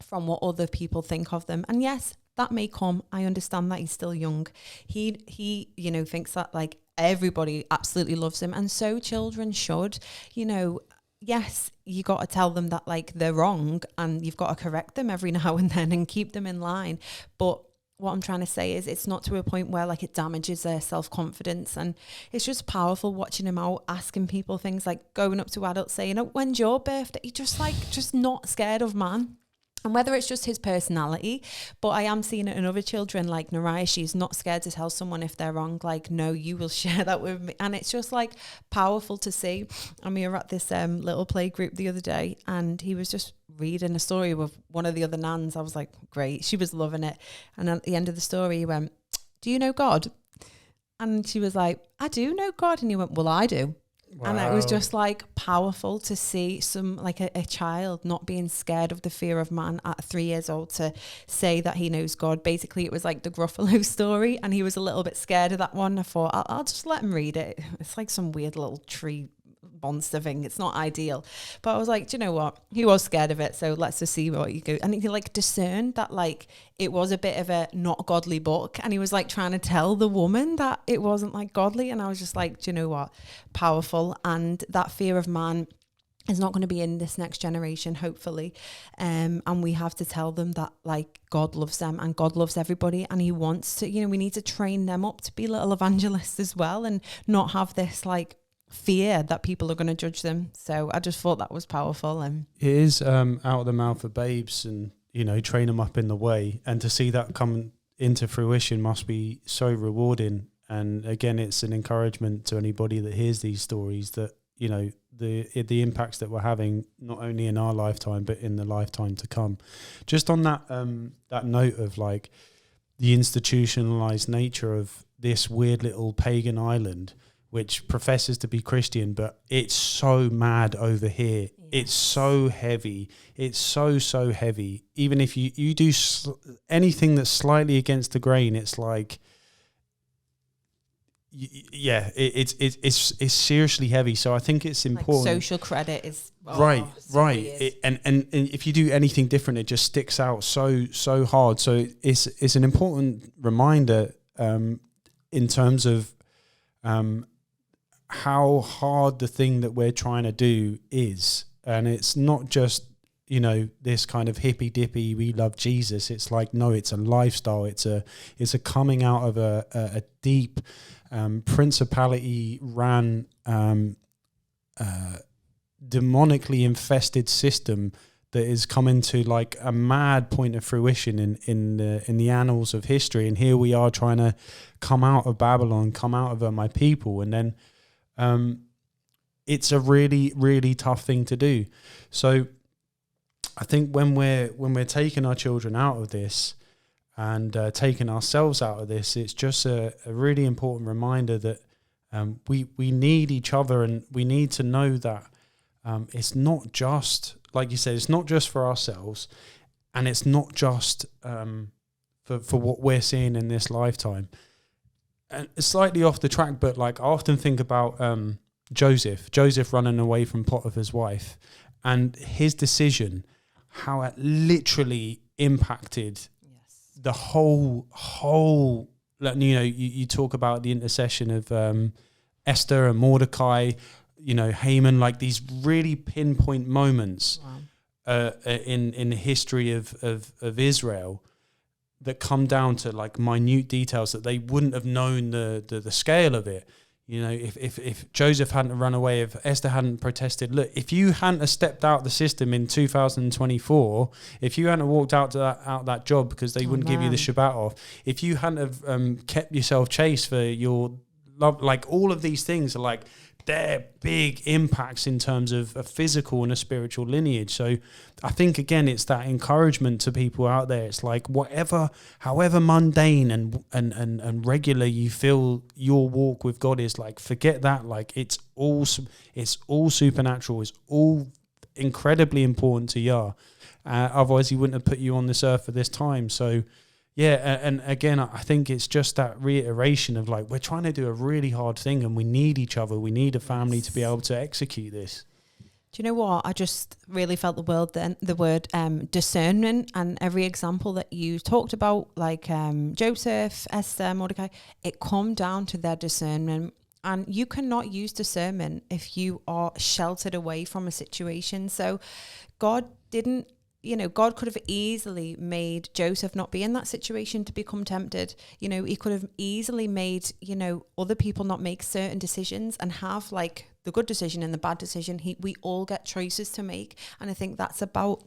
from what other people think of them. And yes, that may come. I understand that he's still young. He, you know, thinks that like everybody absolutely loves him. And so children should, you know, yes, you got to tell them that like they're wrong, and you've got to correct them every now and then and keep them in line. But what I'm trying to say is it's not to a point where like it damages their self-confidence. And it's just powerful watching him out, asking people things like going up to adults saying, oh, when's your birthday? He just not scared of man. And whether it's just his personality, but I am seeing it in other children, like Nariah, she's not scared to tell someone if they're wrong, like, no, you will share that with me. And it's just like powerful to see. And we were at this little play group the other day, and he was just reading a story with one of the other nans. I was like, great, she was loving it. And at the end of the story, he went, do you know God? And she was like, I do know God. And he went, well, I do. Wow. And it was just like powerful to see some like a child not being scared of the fear of man at 3 years old to say that he knows God. Basically, it was like the Gruffalo story, and he was a little bit scared of that one. I thought, I'll just let him read it. It's like some weird little tree monster thing. It's not ideal. But I was like, do you know what? He was scared of it, so let's just see what you go. And he like discerned that like it was a bit of a not godly book, and he was like trying to tell the woman that it wasn't like godly. And I was just like, do you know what? Powerful. And that fear of man is not going to be in this next generation, hopefully. And we have to tell them that like God loves them, and God loves everybody, and he wants to, you know, we need to train them up to be little evangelists as well, and not have this like fear that people are going to judge them. So I just thought that was powerful. And it is out of the mouth of babes, and you know, train them up in the way, and to see that come into fruition must be so rewarding. And again, it's an encouragement to anybody that hears these stories that, you know, the impacts that we're having not only in our lifetime but in the lifetime to come. Just on that that note of like the institutionalized nature of this weird little pagan island, which professes to be Christian, but it's so mad over here. Yes. It's so heavy. It's so heavy. Even if you do anything that's slightly against the grain, it's like, yeah, it's seriously heavy. So I think it's important. Like social credit is right. And if you do anything different, it just sticks out so hard. So it's an important reminder in terms of how hard the thing that we're trying to do is. And it's not just, you know, this kind of hippy dippy, we love Jesus. It's like, no, it's a lifestyle. It's a coming out of a deep principality ran demonically infested system that is coming to like a mad point of fruition in the annals of history. And here we are trying to come out of Babylon, come out of my people, and then it's a really, really tough thing to do. So I think when we're taking our children out of this and taking ourselves out of this, it's just a really important reminder that we need each other, and we need to know that it's not just, like you said, it's not just for ourselves, and it's not just for what we're seeing in this lifetime. And it's slightly off the track, but like I often think about Joseph running away from Potiphar's wife, and his decision, how it literally impacted the whole. You know, you talk about the intercession of Esther and Mordecai, you know, Haman, like these really pinpoint moments in the history of Israel that come down to like minute details that they wouldn't have known the scale of it. You know, if Joseph hadn't run away, if Esther hadn't protested, look, if you hadn't have stepped out the system in 2024, if you hadn't walked out that job because they wouldn't give you the Shabbat off, if you hadn't have kept yourself chaste for your love, like all of these things are like they're big impacts in terms of a physical and a spiritual lineage. So I think, again, it's that encouragement to people out there. It's like however mundane and regular you feel your walk with God is, like, forget that. Like, it's all supernatural. It's all incredibly important to Yah. Otherwise, he wouldn't have put you on this earth at this time. So, yeah, and again, I think it's just that reiteration of, like, we're trying to do a really hard thing and we need each other. We need a family to be able to execute this. Do you know what? I just really felt the word discernment, and every example that you talked about, like Joseph, Esther, Mordecai, it come down to their discernment. And you cannot use discernment if you are sheltered away from a situation. So God didn't, God could have easily made Joseph not be in that situation to become tempted. He could have easily made, other people not make certain decisions and have, like, the good decision and the bad decision. We all get choices to make. And I think that's about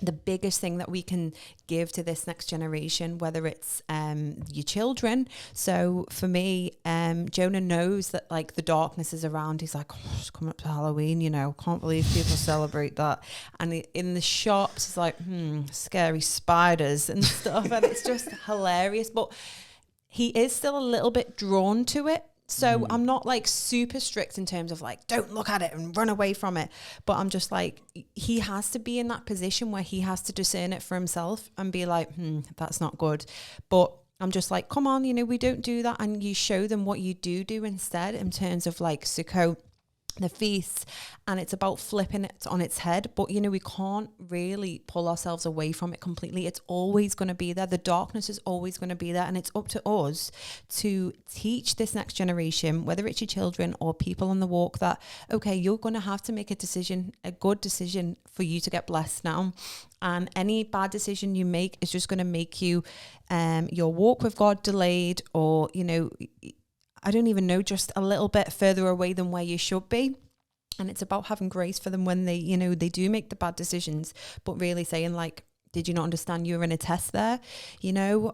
the biggest thing that we can give to this next generation, whether it's your children. So for me, Jonah knows that, like, the darkness is around. He's like, oh, it's coming up to Halloween, can't believe people celebrate that. And in the shops, he's like, scary spiders and stuff. And it's just hilarious. But he is still a little bit drawn to it. So I'm not, like, super strict in terms of, like, don't look at it and run away from it. But I'm just like, he has to be in that position where he has to discern it for himself and be like, that's not good. But I'm just like, come on, we don't do that. And you show them what you do instead in terms of, like, Sukkot, the feasts, and it's about flipping it on its head. But we can't really pull ourselves away from it completely. It's always going to be there. The darkness is always going to be there, and it's up to us to teach this next generation, whether it's your children or people on the walk, that okay, you're going to have to make a decision, a good decision, for you to get blessed now. And any bad decision you make is just going to make you your walk with God delayed, or I don't even know, just a little bit further away than where you should be. And it's about having grace for them when they, they do make the bad decisions, but really saying, like, did you not understand you were in a test there?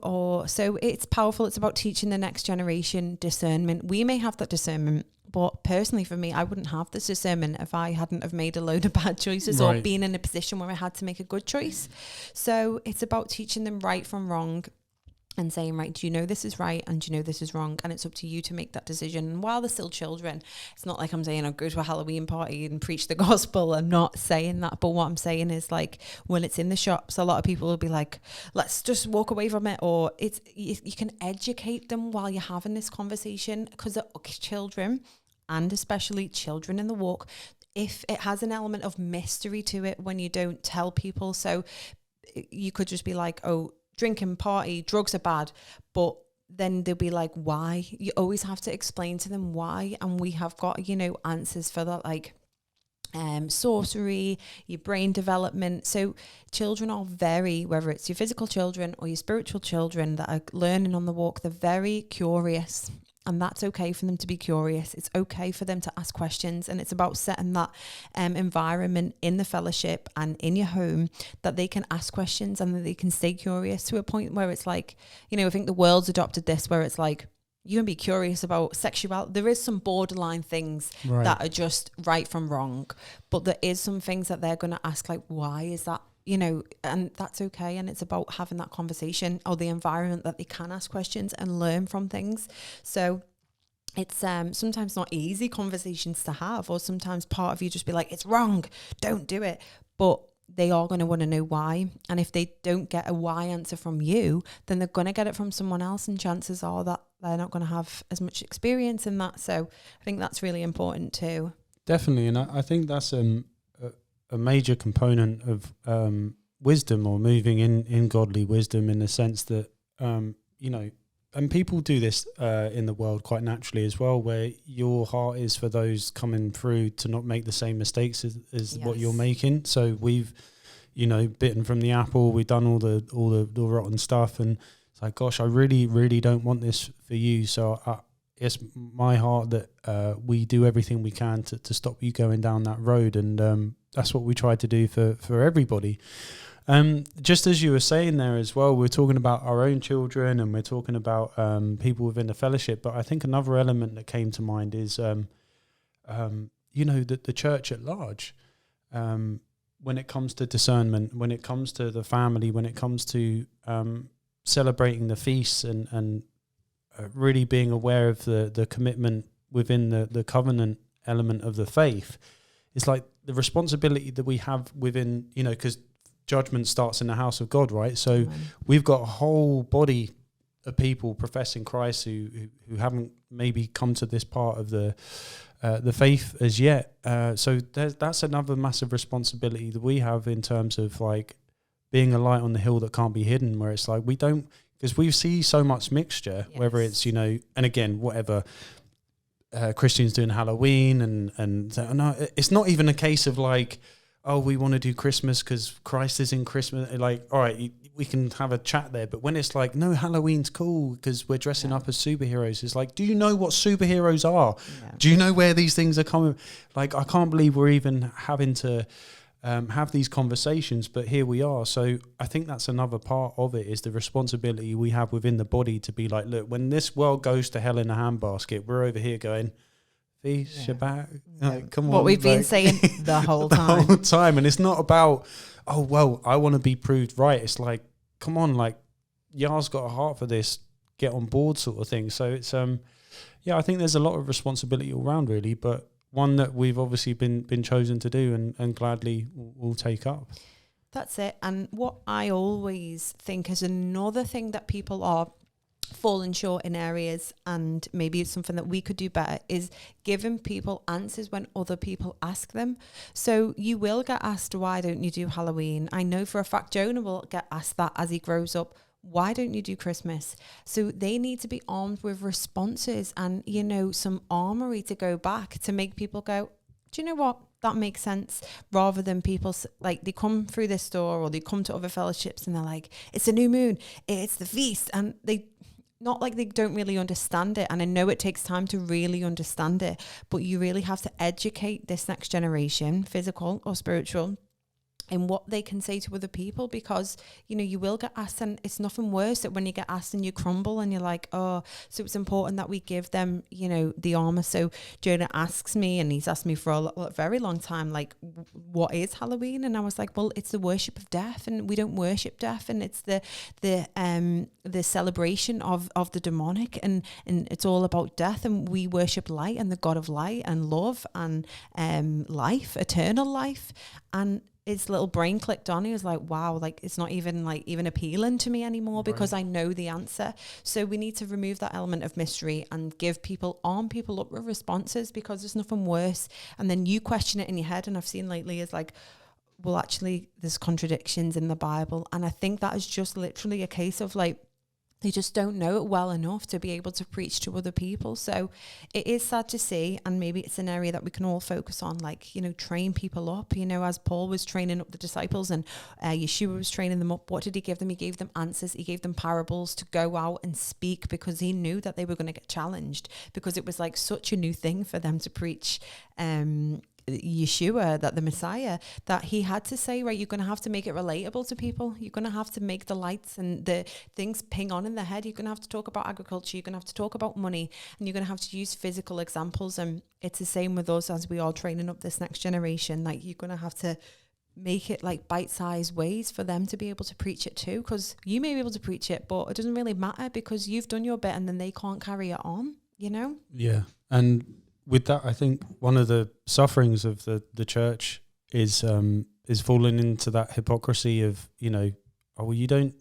Or so it's powerful. It's about teaching the next generation discernment. We may have that discernment, but personally for me, I wouldn't have this discernment if I hadn't have made a load of bad choices or been in a position where I had to make a good choice. So it's about teaching them right from wrong, and saying, right, do you know this is right and do you know this is wrong? And it's up to you to make that decision. And while they're still children, it's not like I'm saying I'll go to a Halloween party and preach the gospel. I'm not saying that. But what I'm saying is, like, when it's in the shops, a lot of people will be like, let's just walk away from it. Or you can educate them while you're having this conversation, because children, and especially children in the walk, if it has an element of mystery to it when you don't tell people. So you could just be like, oh, drinking, party, drugs are bad, but then they'll be like, why? You always have to explain to them why. And we have got, answers for that, like sorcery, your brain development. So children are whether it's your physical children or your spiritual children that are learning on the walk, they're very curious. And that's okay for them to be curious. It's okay for them to ask questions. And it's about setting that environment in the fellowship and in your home that they can ask questions and that they can stay curious, to a point where it's like, I think the world's adopted this, where it's like, you can be curious about sexuality. There is some borderline things that are just right from wrong. But there is some things that they're going to ask, like, why is that? And that's okay. And it's about having that conversation, or the environment that they can ask questions and learn from things. So it's sometimes not easy conversations to have, or sometimes part of you just be like, it's wrong, don't do it. But they are going to want to know why. And if they don't get a why answer from you, then they're going to get it from someone else. And chances are that they're not going to have as much experience in that. So I think that's really important too. Definitely. And I think that's a major component of wisdom, or moving in godly wisdom, in the sense that, and people do this in the world quite naturally as well, where your heart is for those coming through to not make the same mistakes as what you're making. So we've, bitten from the apple, we've done all the rotten stuff, and it's like, gosh, I really, really don't want this for you. So it's my heart that we do everything we can to stop you going down that road. And that's what we try to do for everybody. Just as you were saying there as well, we're talking about our own children, and we're talking about people within the fellowship. But I think another element that came to mind is the church at large, when it comes to discernment, when it comes to the family, when it comes to celebrating the feasts and really being aware of the commitment within the covenant element of the faith. It's like the responsibility that we have within, because judgment starts in the house of God, right? So we've got a whole body of people professing Christ who haven't maybe come to this part of the faith as yet. So that's another massive responsibility that we have in terms of like being a light on the hill that can't be hidden, where it's like because we see so much mixture, whether it's, and again, whatever, Christians doing Halloween and no, it's not even a case of like, oh, we want to do Christmas because Christ is in Christmas. Like, all right, we can have a chat there. But when it's like, no, Halloween's cool because we're dressing up as superheroes. It's like, do you know what superheroes are? Yeah. Do you know where these things are coming? Like, I can't believe we're even having to have these conversations, but here we are. So I think that's another part of it, is the responsibility we have within the body to be like, look, when this world goes to hell in a handbasket, we're over here going, feast, Shabbat, like, come on. What we've been saying the whole time. And it's not about, oh, well, I want to be proved right. It's like, come on, like, Yar's got a heart for this, get on board sort of thing. So it's, I think there's a lot of responsibility all around really, but one that we've obviously been chosen to do and gladly will take up. That's it. And what I always think is another thing that people are falling short in areas, and maybe it's something that we could do better, is giving people answers when other people ask them. So you will get asked, why don't you do Halloween? I know for a fact Jonah will get asked that as he grows up. Why don't you do Christmas? So they need to be armed with responses and, some armory to go back to make people go, do you know what? That makes sense. Rather than people, like, they come through this door or they come to other fellowships and they're like, it's a new moon, it's the feast. And they don't really understand it. And I know it takes time to really understand it, but you really have to educate this next generation, physical or spiritual, in what they can say to other people, because, you will get asked, and it's nothing worse that when you get asked and you crumble and you're like, oh, so it's important that we give them, the armor. So Jonah asks me, and he's asked me for a very long time, like, what is Halloween? And I was like, well, it's the worship of death, and we don't worship death, and it's the celebration of the demonic, and it's all about death, and we worship light and the God of light and love and life, eternal life. And his little brain clicked on. He was like, wow, like, it's not even appealing to me anymore, because I know the answer. So we need to remove that element of mystery and arm people up with responses, because there's nothing worse. And then you question it in your head. And I've seen lately is like, well, actually there's contradictions in the Bible. And I think that is just literally a case of like, they just don't know it well enough to be able to preach to other people. So it is sad to see, and maybe it's an area that we can all focus on, like, train people up, as Paul was training up the disciples and Yeshua was training them up. What did he give them? He gave them answers. He gave them parables to go out and speak, because he knew that they were going to get challenged, because it was like such a new thing for them to preach Yeshua, that the Messiah, that he had to say, right, you're going to have to make it relatable to people. You're going to have to make the lights and the things ping on in their head. You're going to have to talk about agriculture. You're going to have to talk about money, and you're going to have to use physical examples. And it's the same with us as we are training up this next generation. Like, you're going to have to make it like bite-sized ways for them to be able to preach it too, because you may be able to preach it, but it doesn't really matter, because you've done your bit and then they can't carry it on, Yeah. And with that, I think one of the sufferings of the church is falling into that hypocrisy of, oh, you don't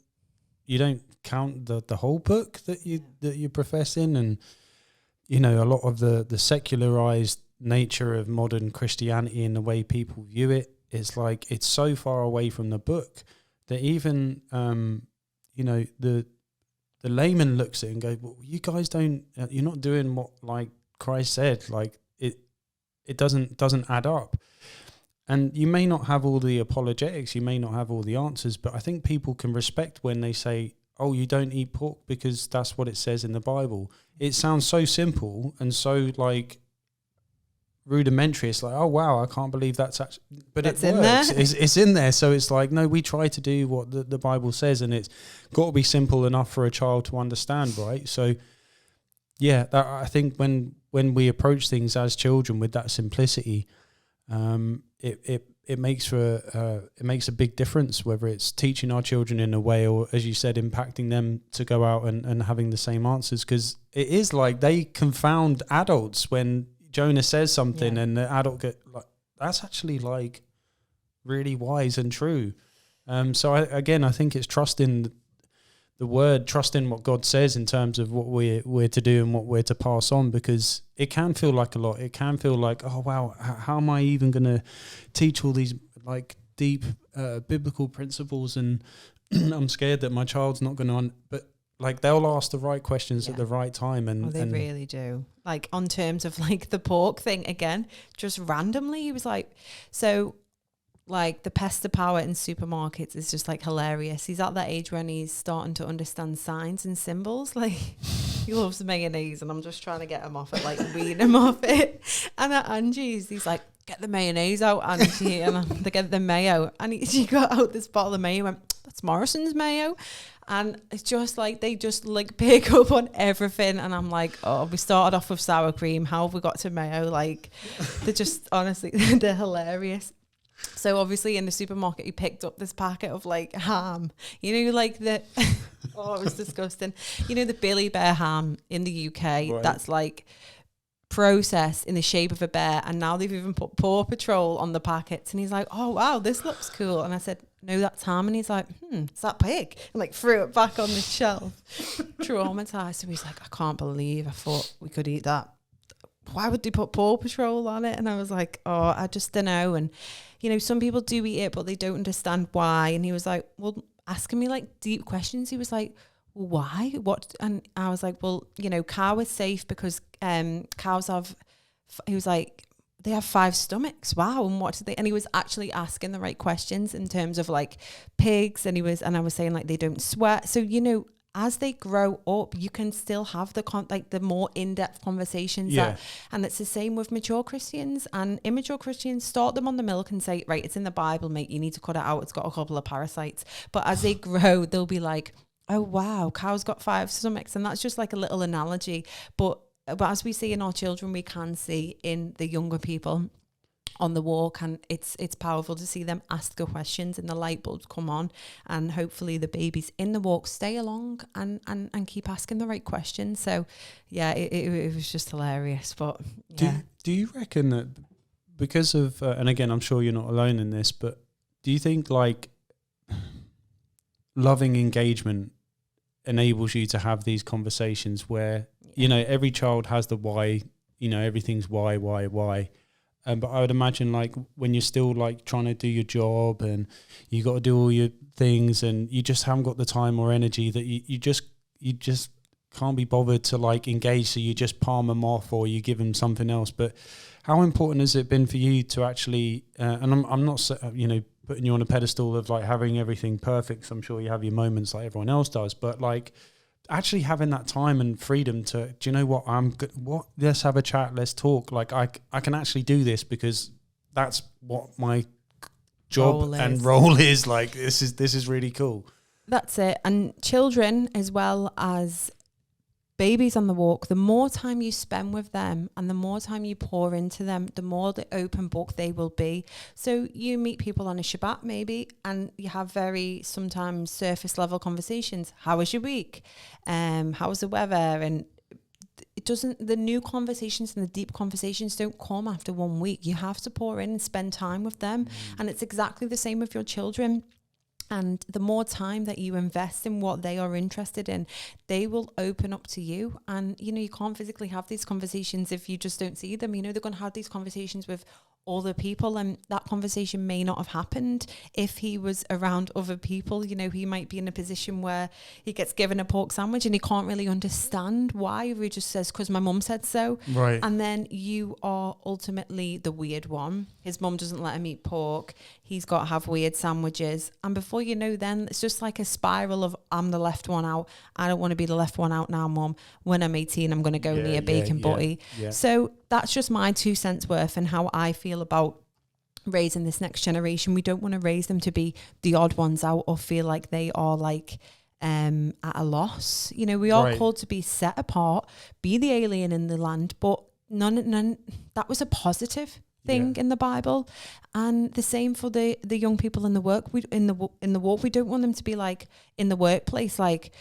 count the whole book that you're professing, and a lot of the secularized nature of modern Christianity and the way people view it, it's like it's so far away from the book that even the layman looks at it and goes, well, you guys you're not doing what like Christ said, like it doesn't add up. And you may not have all the apologetics, you may not have all the answers, but I think people can respect when they say, oh, you don't eat pork because that's what it says in the Bible. It sounds so simple and so like rudimentary. It's like, oh wow, I can't believe that's actually, but it works. It's in there. So it's like, no, we try to do what the Bible says, and it's got to be simple enough for a child to understand, right? So yeah, I think when when we approach things as children with that simplicity, it makes a big difference, whether it's teaching our children in a way, or as you said, impacting them to go out and having the same answers. Because it is like they confound adults when Jonah says something and the adult get like, that's actually like really wise and true. So I think it's trusting the word, trusting what God says in terms of what we're to do and what we're to pass on, because it can feel like a lot. It can feel like, oh wow, how am I even going to teach all these like deep biblical principles, and I'm scared that my child's not going to but like they'll ask the right questions at the right time, and they really do. Like on terms of like the pork thing again, just randomly he was like, so like the pester power in supermarkets is just like hilarious. He's at that age when he's starting to understand signs and symbols. Like he loves mayonnaise, and I'm just trying to get him off it, like wean him off it. And at Angie's, he's like, get the mayonnaise out, Angie. And they get the mayo, and she got out this bottle of mayo and went, that's Morrison's mayo. And it's just like they just like pick up on everything, and I'm like, oh, we started off with sour cream, how have we got to mayo? Like they're just honestly they're hilarious. So obviously in the supermarket he picked up this packet of like ham, you know, like the oh, it was disgusting, you know, the Billy Bear ham in the UK, right, that's like processed in the shape of a bear, and now they've even put Paw Patrol on the packets. And he's like, oh wow, this looks cool. And I said, no, that's ham. And he's like, it's that pig, and like threw it back on the shelf. Traumatized. So he's like, I can't believe I thought we could eat that. Why would they put Paw Patrol on it? And I was like, oh, I just don't know. And you know, some people do eat it, but they don't understand why. And he was like, well, asking me like deep questions. He was like, well, why? What? And I was like, well, you know, cow is safe because cows have, he was like, they have 5 stomachs. Wow. And what do they, and he was actually asking the right questions in terms of like pigs. And I was saying like, they don't sweat. So, you know, as they grow up, you can still have the more in-depth conversations. And it's the same with mature Christians and immature Christians. Start them on the milk and say, right, it's in the Bible, mate, you need to cut it out, it's got a couple of parasites. But as they grow, they'll be like, oh wow, cow's got 5 stomachs. And that's just like a little analogy. But as we see in our children, we can see in the younger people on the walk, and it's powerful to see them ask the questions and the light bulbs come on, and hopefully the babies in the walk stay along and keep asking the right questions. So yeah, it was just hilarious. But yeah. Do you reckon that because of and again, I'm sure you're not alone in this, but do you think like loving engagement enables you to have these conversations where you know every child has the why, you know, everything's why but I would imagine like when you're still like trying to do your job and you got to do all your things and you just haven't got the time or energy, that you just can't be bothered to like engage, so you just palm them off or you give them something else. But how important has it been for you to actually and I'm not you know putting you on a pedestal of like having everything perfect, so I'm sure you have your moments like everyone else does, but like actually having that time and freedom to, do you know what, I'm good, what, let's have a chat, let's talk, like I can actually do this because that's what my job and role is. Like this is really cool. That's it. And children as well as babies on the walk, the more time you spend with them and the more time you pour into them, the more the open book they will be. So you meet people on a Shabbat maybe, and you have very sometimes surface level conversations. How was your week? How was the weather? And it doesn't, the new conversations and the deep conversations don't come after 1 week. You have to pour in and spend time with them. And it's exactly the same with your children. And the more time that you invest in what they are interested in, they will open up to you. And, you know, you can't physically have these conversations if you just don't see them. You know, they're going to have these conversations with other people, and that conversation may not have happened if he was around other people. You know, he might be in a position where he gets given a pork sandwich and he can't really understand why. He just says, because my mum said so. Right. And then you are ultimately the weird one. His mum doesn't let him eat pork. He's got to have weird sandwiches. And before you know, then it's just like a spiral of, I'm the left one out. I don't want to be the left one out now, Mum. When I'm 18, I'm going to go near bacon butty. Yeah. So that's just my 2 cents worth and how I feel about raising this next generation. We don't want to raise them to be the odd ones out or feel like they are like at a loss. You know, we are called to be set apart, be the alien in the land, but none. That was a positive thing in the Bible, and the same for the young people in the work. In the walk, we don't want them to be like in the workplace, like,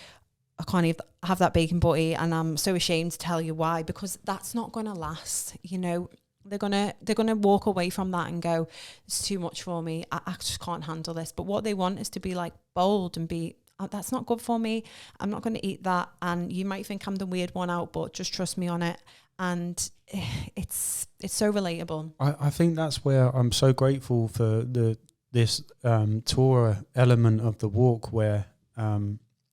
I can't even have that bacon butty, and I'm so ashamed to tell you why, because that's not going to last. You know, they're gonna walk away from that and go, it's too much for me. I just can't handle this. But what they want is to be like bold and be, that's not good for me. I'm not going to eat that. And you might think I'm the weird one out, but just trust me on it. And it's so relatable. I think that's where I'm so grateful for this Torah element of the walk, where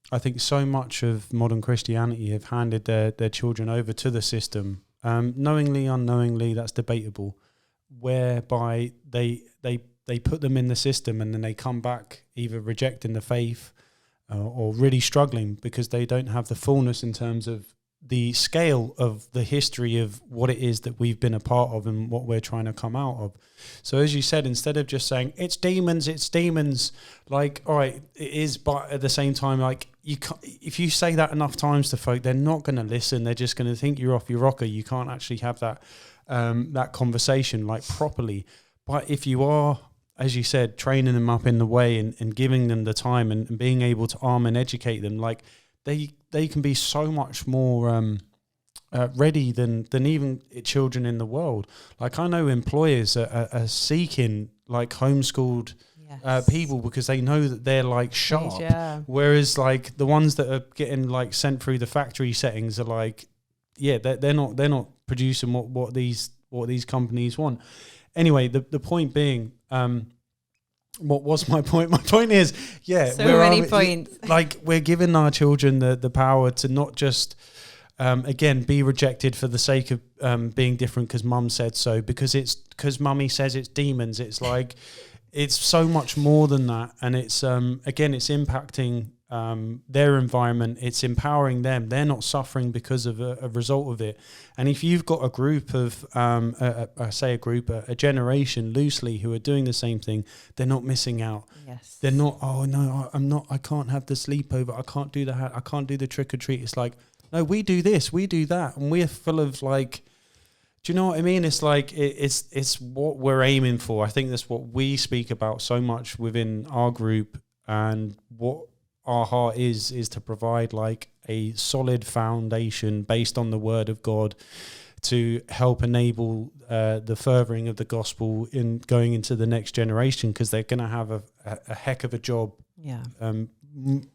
I think so much of modern Christianity have handed their children over to the system, knowingly, unknowingly, that's debatable, whereby they put them in the system and then they come back either rejecting the faith or really struggling because they don't have the fullness in terms of the scale of the history of what it is that we've been a part of and what we're trying to come out of. So as you said, instead of just saying it's demons, like, all right, it is, but at the same time, like, you can't, if you say that enough times to folk, they're not going to listen. They're just going to think you're off your rocker. You can't actually have that conversation like properly. But if you are, as you said, training them up in the way and giving them the time and being able to arm and educate them, like, they can be so much more ready than even children in the world. Like, I know employers are seeking like homeschooled people because they know that they're like sharp. Yeah. Whereas like the ones that are getting like sent through the factory settings are like, they're not producing what these companies want. Anyway, the point being, what was my point? My point is, so many points. Like, we're giving our children the power to not just, again, be rejected for the sake of being different because mum said so, because mummy says it's demons. It's like, it's so much more than that. And it's, again, it's impacting their environment. It's empowering them. They're not suffering because of a result of it. And if you've got a group of, a generation loosely who are doing the same thing, they're not missing out. Yes. They're not, oh no, I'm not, I can't have the sleepover. I can't do that. I can't do the trick or treat. It's like, no, we do this, we do that. And we're full of like, do you know what I mean? It's like, it's what we're aiming for. I think that's what we speak about so much within our group, and what our heart is to provide like a solid foundation based on the word of God to help enable the furthering of the gospel in going into the next generation, because they're going to have a heck of a job. Yeah.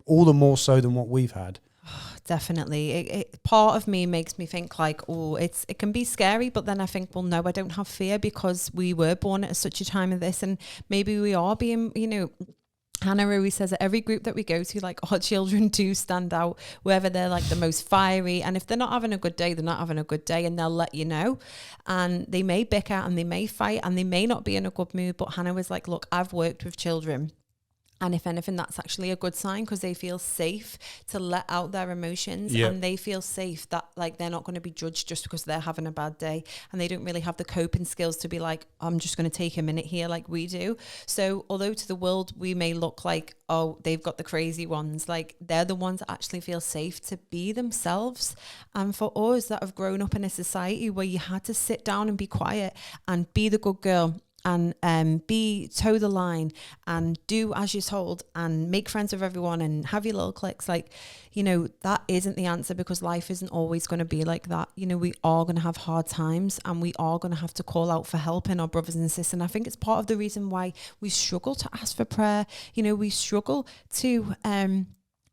All the more so than what we've had. Definitely. Part of me makes me think like, oh, it can be scary, but then I think, well, no, I don't have fear because we were born at such a time of this, and maybe we are being, Hannah always says that every group that we go to, like, our children do stand out, whether they're like the most fiery, and if they're not having a good day, they're not having a good day, and they'll let you know. And they may bicker and they may fight and they may not be in a good mood, but Hannah was like, look, I've worked with children, and if anything, that's actually a good sign, because they feel safe to let out their emotions. Yep. And they feel safe that like they're not going to be judged just because they're having a bad day, and they don't really have the coping skills to be like, I'm just going to take a minute here like we do. So although to the world we may look like, oh, they've got the crazy ones, like they're the ones that actually feel safe to be themselves. And for us that have grown up in a society where you had to sit down and be quiet and be the good girl and toe the line and do as you're told and make friends with everyone and have your little cliques, like, that isn't the answer, because life isn't always going to be like that. We are going to have hard times, and we are going to have to call out for help in our brothers and sisters. And I think it's part of the reason why we struggle to ask for prayer. We struggle to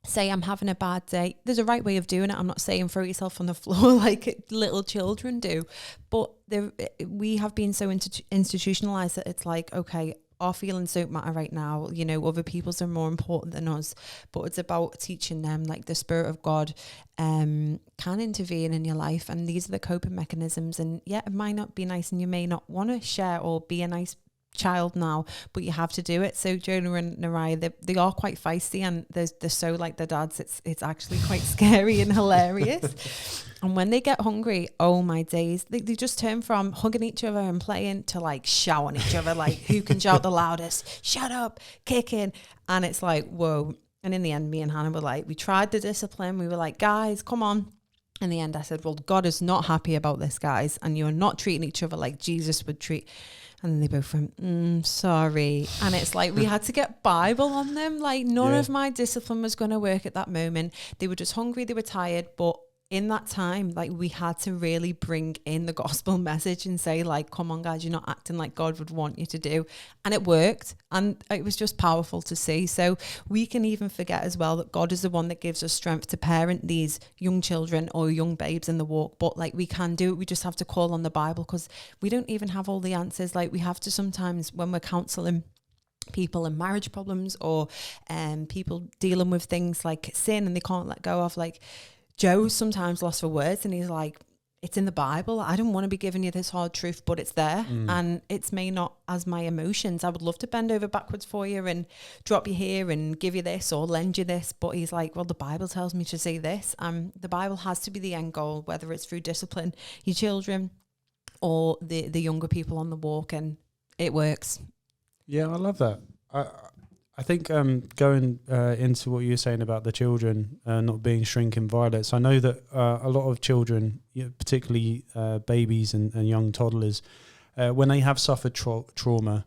say, I'm having a bad day. There's a right way of doing it. I'm not saying throw yourself on the floor like little children do, but we have been so institutionalized that it's like, okay, our feelings don't matter right now. Other people's are more important than us. But it's about teaching them like the Spirit of God can intervene in your life, and these are the coping mechanisms. And yeah, it might not be nice, and you may not want to share or be a nice child now, but you have to do it. So Jonah and Nariah, they are quite feisty, and they're so like their dads. It's actually quite scary and hilarious. And when they get hungry, oh my days, they just turn from hugging each other and playing to like shouting each other, like who can shout the loudest, shut up, kicking. And it's like, whoa. And in the end, me and Hannah were like, we tried the discipline. We were like, guys, come on. In the end, I said, well, God is not happy about this, guys, and you're not treating each other like Jesus would treat. And then they both went, sorry. And it's like, we had to get Bible on them. Like, none of my discipline was going to work at that moment. They were just hungry, they were tired. But in that time, like, we had to really bring in the gospel message and say, like, come on, guys, you're not acting like God would want you to do. And it worked. And it was just powerful to see. So we can even forget as well that God is the one that gives us strength to parent these young children or young babes in the walk. But like, we can do it. We just have to call on the Bible, because we don't even have all the answers. Like, we have to sometimes, when we're counseling people in marriage problems, or people dealing with things like sin and they can't let go of, like, Joe's sometimes lost for words, and he's like, it's in the Bible. I don't want to be giving you this hard truth, but it's there. And it's me, not as my emotions. I would love to bend over backwards for you and drop you here and give you this or lend you this. But he's like, well, the Bible tells me to say this. The Bible has to be the end goal, whether it's through discipline, your children, or the younger people on the walk. And it works. Yeah, I love that. I think going into what you were saying about the children not being shrinking violets, I know that a lot of children, particularly babies and young toddlers, when they have suffered trauma,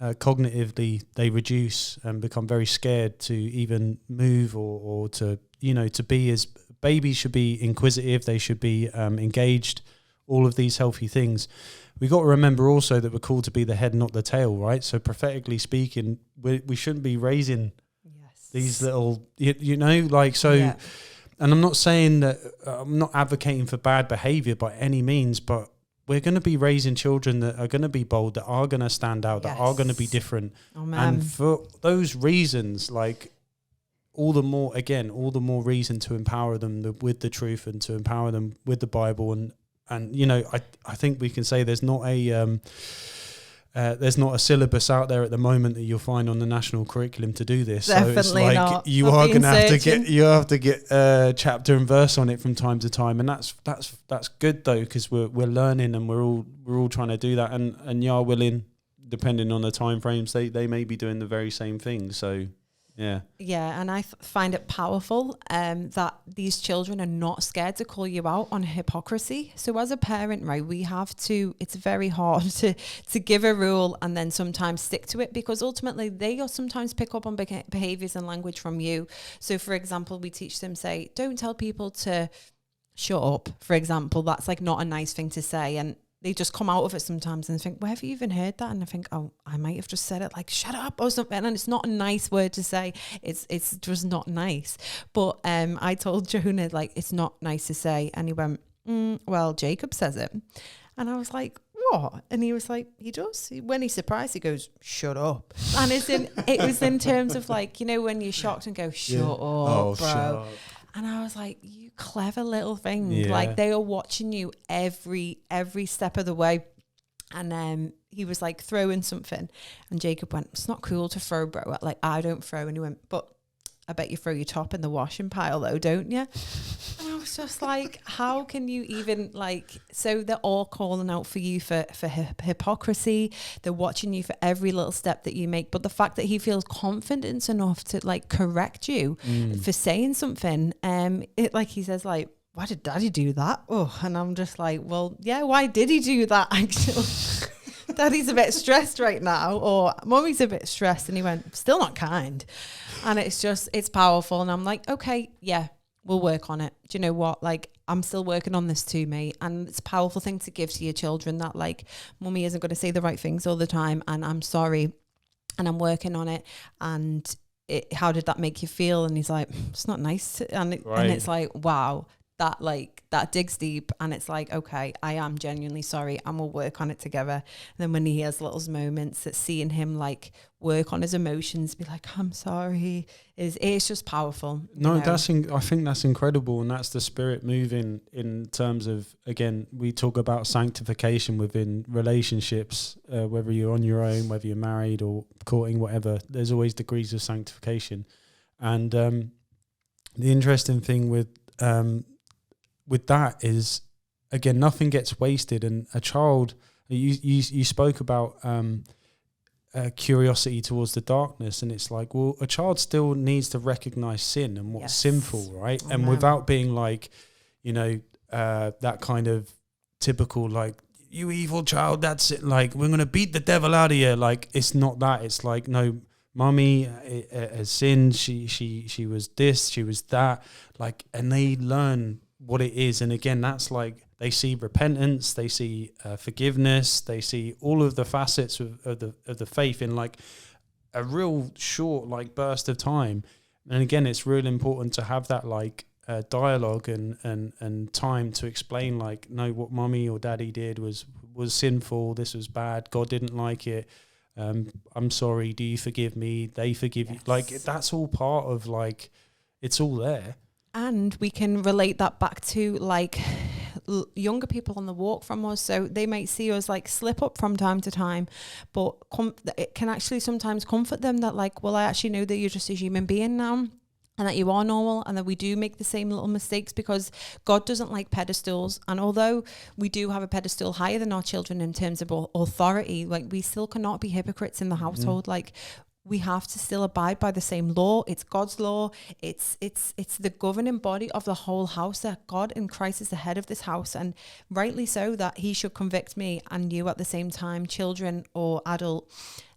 cognitively they reduce and become very scared to even move or to, to be, as babies should be inquisitive, they should be engaged, all of these healthy things. We got to remember also that we're called to be the head, not the tail, right? So prophetically speaking, we shouldn't be raising these little, and I'm not saying that, I'm not advocating for bad behavior by any means, but we're going to be raising children that are going to be bold, that are going to stand out, that are going to be different. Amen. And for those reasons, like, all the more reason to empower them with the truth and to empower them with the Bible. And I think we can say there's not a syllabus out there at the moment that you'll find on the national curriculum to do this. Definitely, so it's like not. you are going to have to get chapter and verse on it from time to time, and that's good though, because we're learning and we're all trying to do that, and you are willing, depending on the time frames, they may be doing the very same thing. So. Yeah, and I find it powerful that these children are not scared to call you out on hypocrisy. So as a parent, right, we have to, it's very hard to give a rule and then sometimes stick to it, because ultimately they sometimes pick up on behaviors and language from you. So for example, we teach them, say, don't tell people to shut up, for example. That's like not a nice thing to say, and they just come out of it sometimes and think, where have you even heard that? And I think, oh, I might have just said it, like, shut up or something. And it's not a nice word to say. It's just not nice. But I told Jonah, like, it's not nice to say. And he went, well, Jacob says it. And I was like, what? And he was like, he does. When he's surprised, he goes, shut up. And it was in terms of, like, when you're shocked and go, shut up, bro. Shut up. And I was like, you clever little thing. Yeah. Like, they are watching you every step of the way. And he was like throwing something. And Jacob went, it's not cool to throw, bro. Like, I don't throw. And he went, but I bet you throw your top in the washing pile though, don't you? And I was just like, how can you even, like, so they're all calling out for you for hypocrisy. They're watching you for every little step that you make. But the fact that he feels confidence enough to, like, correct you for saying something, like he says, like, why did daddy do that? Oh, and I'm just like, well, yeah, why did he do that actually? Daddy's a bit stressed right now, or mummy's a bit stressed. And he went, still not kind. And it's powerful. And I'm like, okay, yeah, we'll work on it. Do you know what? Like, I'm still working on this too, mate. And it's a powerful thing to give to your children, that, like, mummy isn't going to say the right things all the time. And I'm sorry. And I'm working on it. And how did that make you feel? And he's like, it's not nice. And it's like, wow. That digs deep, and it's like, okay, I am genuinely sorry, and we'll work on it together. And then when he has little moments, that seeing him, like, work on his emotions, be like, I'm sorry, it's just powerful. No, I think that's incredible, and that's the Spirit moving in terms of, again, we talk about sanctification within relationships, whether you're on your own, whether you're married or courting, whatever. There's always degrees of sanctification, and the interesting thing with that is, again, nothing gets wasted. And a child, you spoke about curiosity towards the darkness. And it's like, well, a child still needs to recognize sin and what's sinful, right? And without being like, that kind of typical, like, you evil child, that's it, like, we're going to beat the devil out of you. Like, it's not that. It's like, no, Mummy has sinned. She was this, she was that. Like, and they learn what it is. And again, that's like, they see repentance, they see forgiveness, they see all of the facets of the faith in like a real short like burst of time. And again, it's really important to have that like dialogue and time to explain like, no, what Mummy or Daddy did was sinful. This was bad. God didn't like it. I'm sorry. Do you forgive me? They forgive you. Like, that's all part of like, it's all there. And we can relate that back to like younger people on the walk from us. So they might see us like slip up from time to time, but it can actually sometimes comfort them that like, well, I actually know that you're just a human being now, and that you are normal, and that we do make the same little mistakes, because God doesn't like pedestals. And although we do have a pedestal higher than our children in terms of authority, like, we still cannot be hypocrites in the household. Like, we have to still abide by the same law. It's God's law. It's the governing body of the whole house, that God in Christ is the head of this house, and rightly so, that he should convict me and you at the same time, children or adult.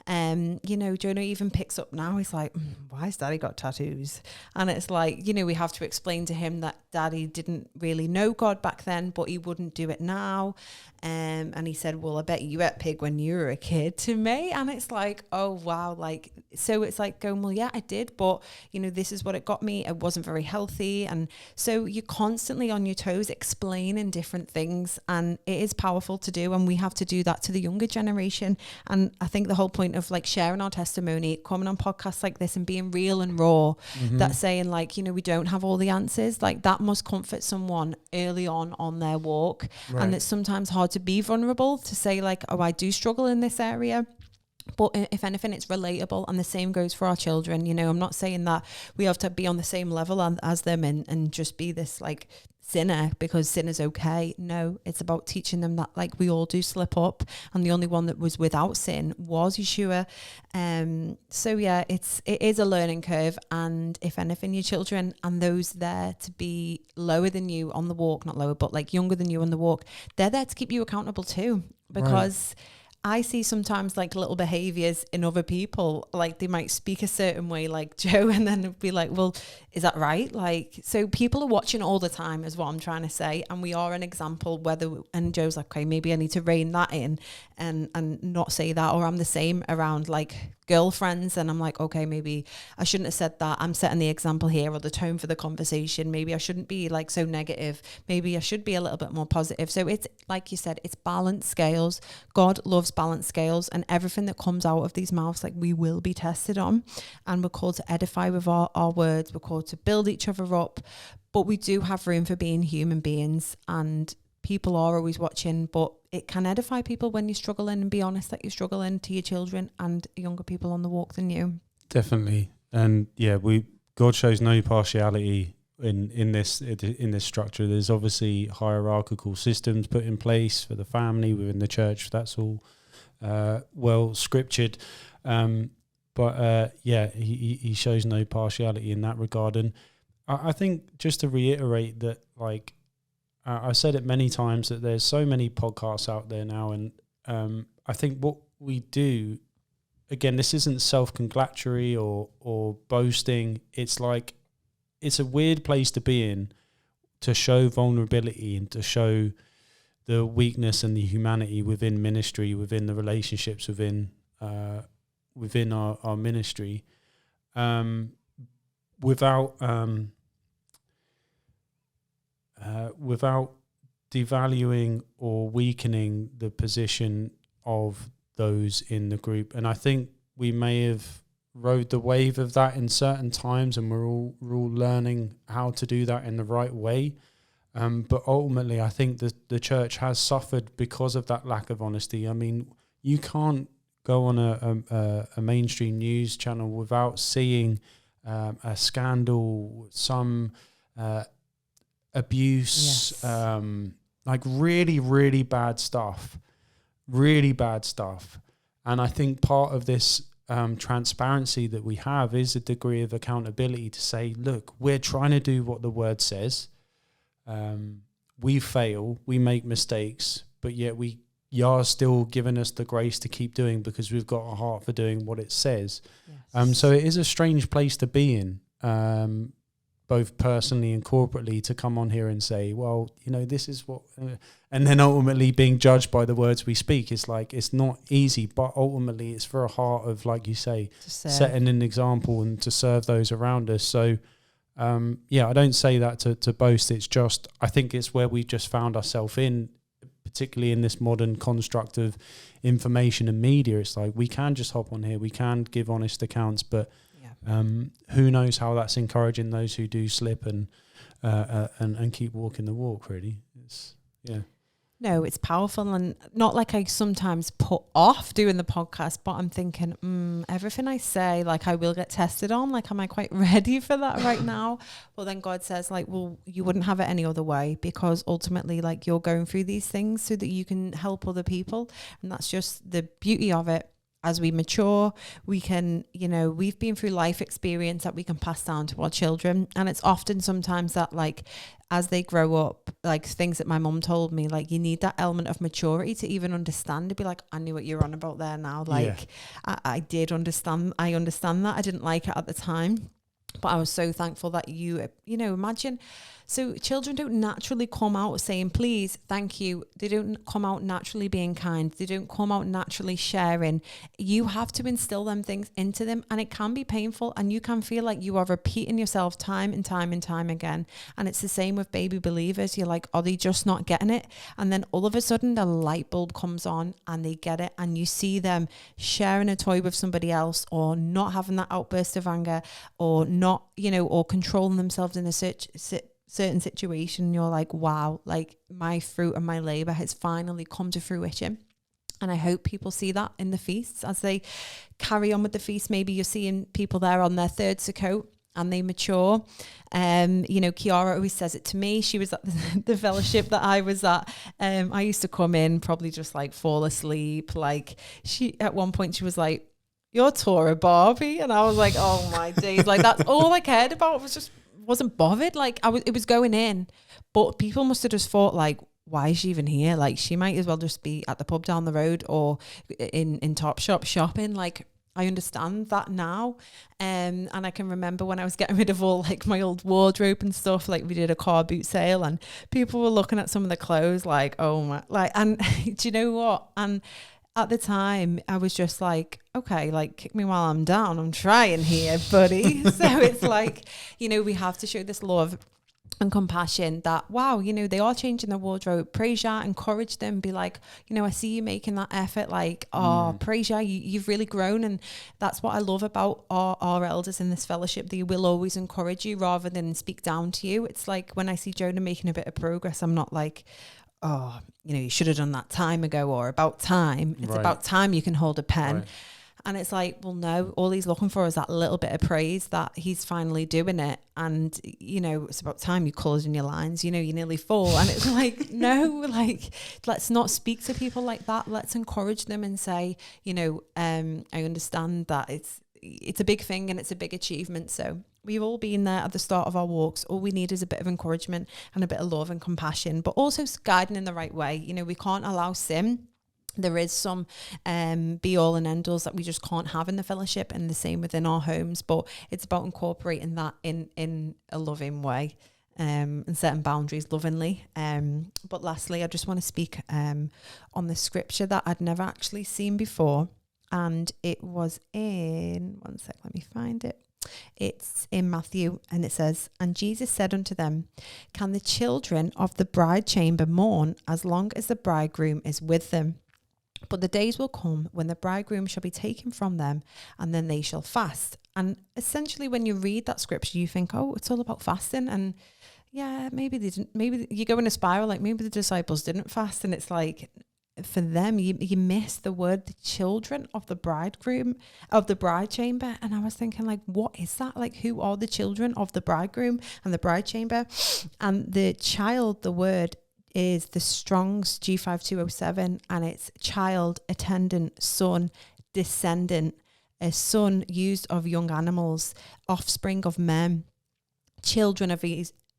Jonah even picks up now. He's like, why has Daddy got tattoos? And it's like, we have to explain to him that Daddy didn't really know God back then, but he wouldn't do it now. And he said, well, I bet you ate pig when you were a kid, to me. And it's like, oh, wow. Like, so it's like going, well, yeah, I did. But, this is what it got me. It wasn't very healthy. And so you're constantly on your toes explaining different things. And it is powerful to do. And we have to do that to the younger generation. And I think the whole point of like sharing our testimony, coming on podcasts like this and being real and raw, that saying like, we don't have all the answers, like that must comfort someone early on their walk. Right. And it's sometimes hard to be vulnerable, to say like, oh, I do struggle in this area. But if anything, it's relatable, and the same goes for our children. I'm not saying that we have to be on the same level as them and just be this like sinner because sin is okay. No, it's about teaching them that like we all do slip up, and the only one that was without sin was Yeshua. So yeah, it is a learning curve, and if anything, your children and those there to be lower than you on the walk, not lower, but like younger than you on the walk, they're there to keep you accountable too, because I see sometimes like little behaviors in other people, like they might speak a certain way like Joe, and then it'd be like, well, is that right? Like, so people are watching all the time is what I'm trying to say. And we are an example, and Joe's like, okay, maybe I need to rein that in and not say that. Or I'm the same around like girlfriends, and I'm like, okay, maybe I shouldn't have said that. I'm setting the example here, or the tone for the conversation. Maybe I shouldn't be like so negative. Maybe I should be a little bit more positive. So it's like you said, it's balanced scales. God loves balanced scales, and everything that comes out of these mouths, like we will be tested on, and we're called to edify with our words. We're called to build each other up, but we do have room for being human beings, and people are always watching, but it can edify people when you're struggling, and be honest that you're struggling, to your children and younger people on the walk than you. Definitely. And yeah, God shows no partiality in this structure. There's obviously hierarchical systems put in place for the family within the church. That's all well scriptured. But he shows no partiality in that regard. And I think, just to reiterate that, like, I've said it many times, that there's so many podcasts out there now, and I think what we do, again, this isn't self-congratulatory or boasting. It's like, it's a weird place to be in, to show vulnerability and to show the weakness and the humanity within ministry, within the relationships within our ministry, without devaluing or weakening the position of those in the group. And I think we may have rode the wave of that in certain times, and we're all learning how to do that in the right way. But ultimately, I think that the church has suffered because of that lack of honesty. I mean, you can't go on a mainstream news channel without seeing a scandal, some abuse, like really, really bad stuff. And I think part of this transparency that we have is a degree of accountability to say, look, we're trying to do what the word says. We fail, we make mistakes, but yet you are still giving us the grace to keep doing because we've got a heart for doing what it says. Yes. So it is a strange place to be in, both personally and corporately, to come on here and say, well, this is what, and then ultimately being judged by the words we speak. It's like, it's not easy, but ultimately it's for a heart of, like you say, setting an example and to serve those around us. So, I don't say that to boast. It's just, I think it's where we just found ourselves in, particularly in this modern construct of information and media. It's like, we can just hop on here, we can give honest accounts, but who knows how that's encouraging those who do slip and keep walking the walk, really. No, it's powerful, and not like I sometimes put off doing the podcast, but I'm thinking, everything I say, like, I will get tested on. Like, am I quite ready for that right now? Well, then God says, like, well, you wouldn't have it any other way, because ultimately, like, you're going through these things so that you can help other people. And that's just the beauty of it. As we mature, we can, we've been through life experience that we can pass down to our children. And it's often sometimes that, like, as they grow up, like things that my mum told me, like, you need that element of maturity to even understand, to be like, I knew what you're on about there now. Like, I did understand. I understand that. I didn't like it at the time, but I was so thankful that imagine. So children don't naturally come out saying, please, thank you. They don't come out naturally being kind. They don't come out naturally sharing. You have to instill them things into them, and it can be painful, and you can feel like you are repeating yourself time and time and time again. And it's the same with baby believers. You're like, are they just not getting it? And then all of a sudden the light bulb comes on and they get it, and you see them sharing a toy with somebody else, or not having that outburst of anger, or not, or controlling themselves in a certain situation. You're like, wow, like, my fruit and my labor has finally come to fruition. And I hope people see that in the feasts as they carry on with the feast. Maybe you're seeing people there on their third Sukkot and they mature. Kiara always says it to me. She was at the fellowship that I was at. I used to come in, probably just like fall asleep. Like, at one point she was like, you're Torah Barbie. And I was like, oh my days. Like, that's all I cared about. Wasn't bothered. Like, it was going in, but people must have just thought, like, why is she even here? Like, she might as well just be at the pub down the road or in Topshop shopping. Like, I understand that now. And I can remember when I was getting rid of all, like, my old wardrobe and stuff, like, we did a car boot sale and people were looking at some of the clothes like, oh my, like, and do you know what? And at the time, I was just like, okay, like, kick me while I'm down. I'm trying here, buddy. So it's like, we have to show this love and compassion that, wow, they are changing their wardrobe. Praise ya, encourage them, be like, I see you making that effort. Like, praise ya, you've really grown. And that's what I love about our elders in this fellowship. They will always encourage you rather than speak down to you. It's like when I see Jonah making a bit of progress, I'm not like, oh, you should have done that time ago, or about time. It's about time you can hold a pen. Right. And it's like, well, no, all he's looking for is that little bit of praise that he's finally doing it. And, it's about time you coloured in your lines, you're nearly 4. And it's like, no, like, let's not speak to people like that. Let's encourage them and say, I understand that it's a big thing and it's a big achievement. So we've all been there at the start of our walks. All we need is a bit of encouragement and a bit of love and compassion, but also guiding in the right way. We can't allow sin. There is some be all and end alls that we just can't have in the fellowship, and the same within our homes, but it's about incorporating that in a loving way, and setting boundaries lovingly. But lastly, I just want to speak on the scripture that I'd never actually seen before. And it was in, one sec, let me find it. It's in Matthew, and it says, and Jesus said unto them, can the children of the bride chamber mourn as long as the bridegroom is with them? But the days will come when the bridegroom shall be taken from them, and then they shall fast. And essentially, when you read that scripture, you think, oh, it's all about fasting. And yeah, maybe they didn't, maybe you go in a spiral, like maybe the disciples didn't fast. And it's like, for them, you miss the word, the children of the bridegroom, of the bride chamber. And I was thinking, like, what is that? Like, who are the children of the bridegroom and the bride chamber? And the child, the word is the Strong's G5207, and it's child, attendant, son, descendant, a son used of young animals, offspring of men, children of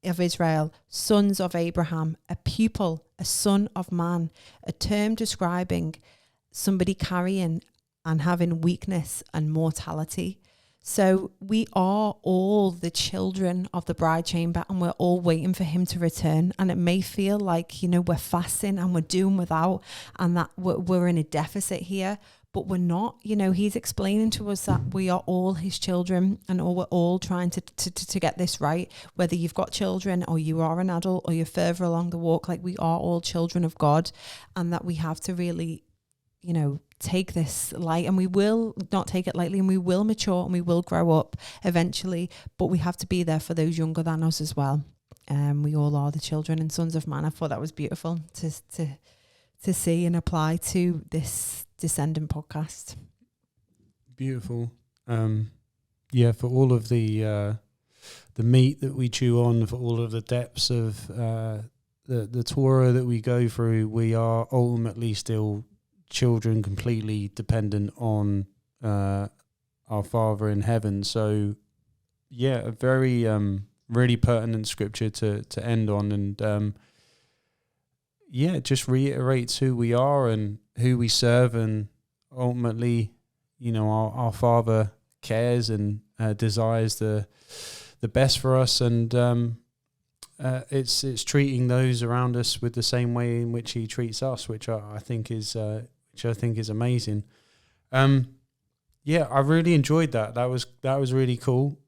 Israel, sons of Abraham, a pupil, a son of man, a term describing somebody carrying and having weakness and mortality. So we are all the children of the bride chamber, and we're all waiting for him to return. And it may feel like, we're fasting and we're doing without, and that we're in a deficit here, but we're not. He's explaining to us that we are all his children, and we're all trying to get this right. Whether you've got children or you are an adult or you're further along the walk, like, we are all children of God, and that we have to really, take this light, and we will not take it lightly, and we will mature and we will grow up eventually, but we have to be there for those younger than us as well. We all are the children and sons of man. I thought that was beautiful to see and apply to this Descendant podcast. Beautiful. For all of the meat that we chew on, for all of the depths of the Torah that we go through, we are ultimately still children, completely dependent on our Father in heaven. So a very really pertinent scripture to end on, and just reiterates who we are and who we serve, and ultimately our Father cares and desires the best for us, and it's treating those around us with the same way in which he treats us, which I think is amazing. I really enjoyed that. That was really cool.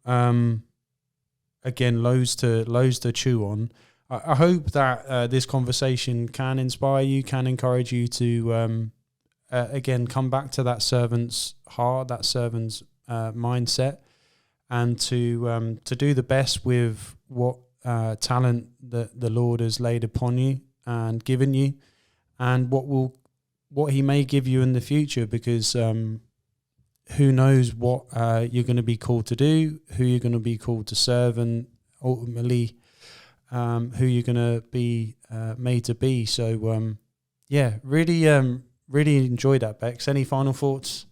Again, loads to chew on. I hope that this conversation can inspire you, can encourage you to again come back to that servant's heart, that servant's mindset, and to do the best with what talent that the Lord has laid upon you and given you, and what he may give you in the future, because who knows what you're going to be called to do, who you're going to be called to serve, and ultimately who you're going to be made to be. So really enjoyed that, Bex. Any final thoughts?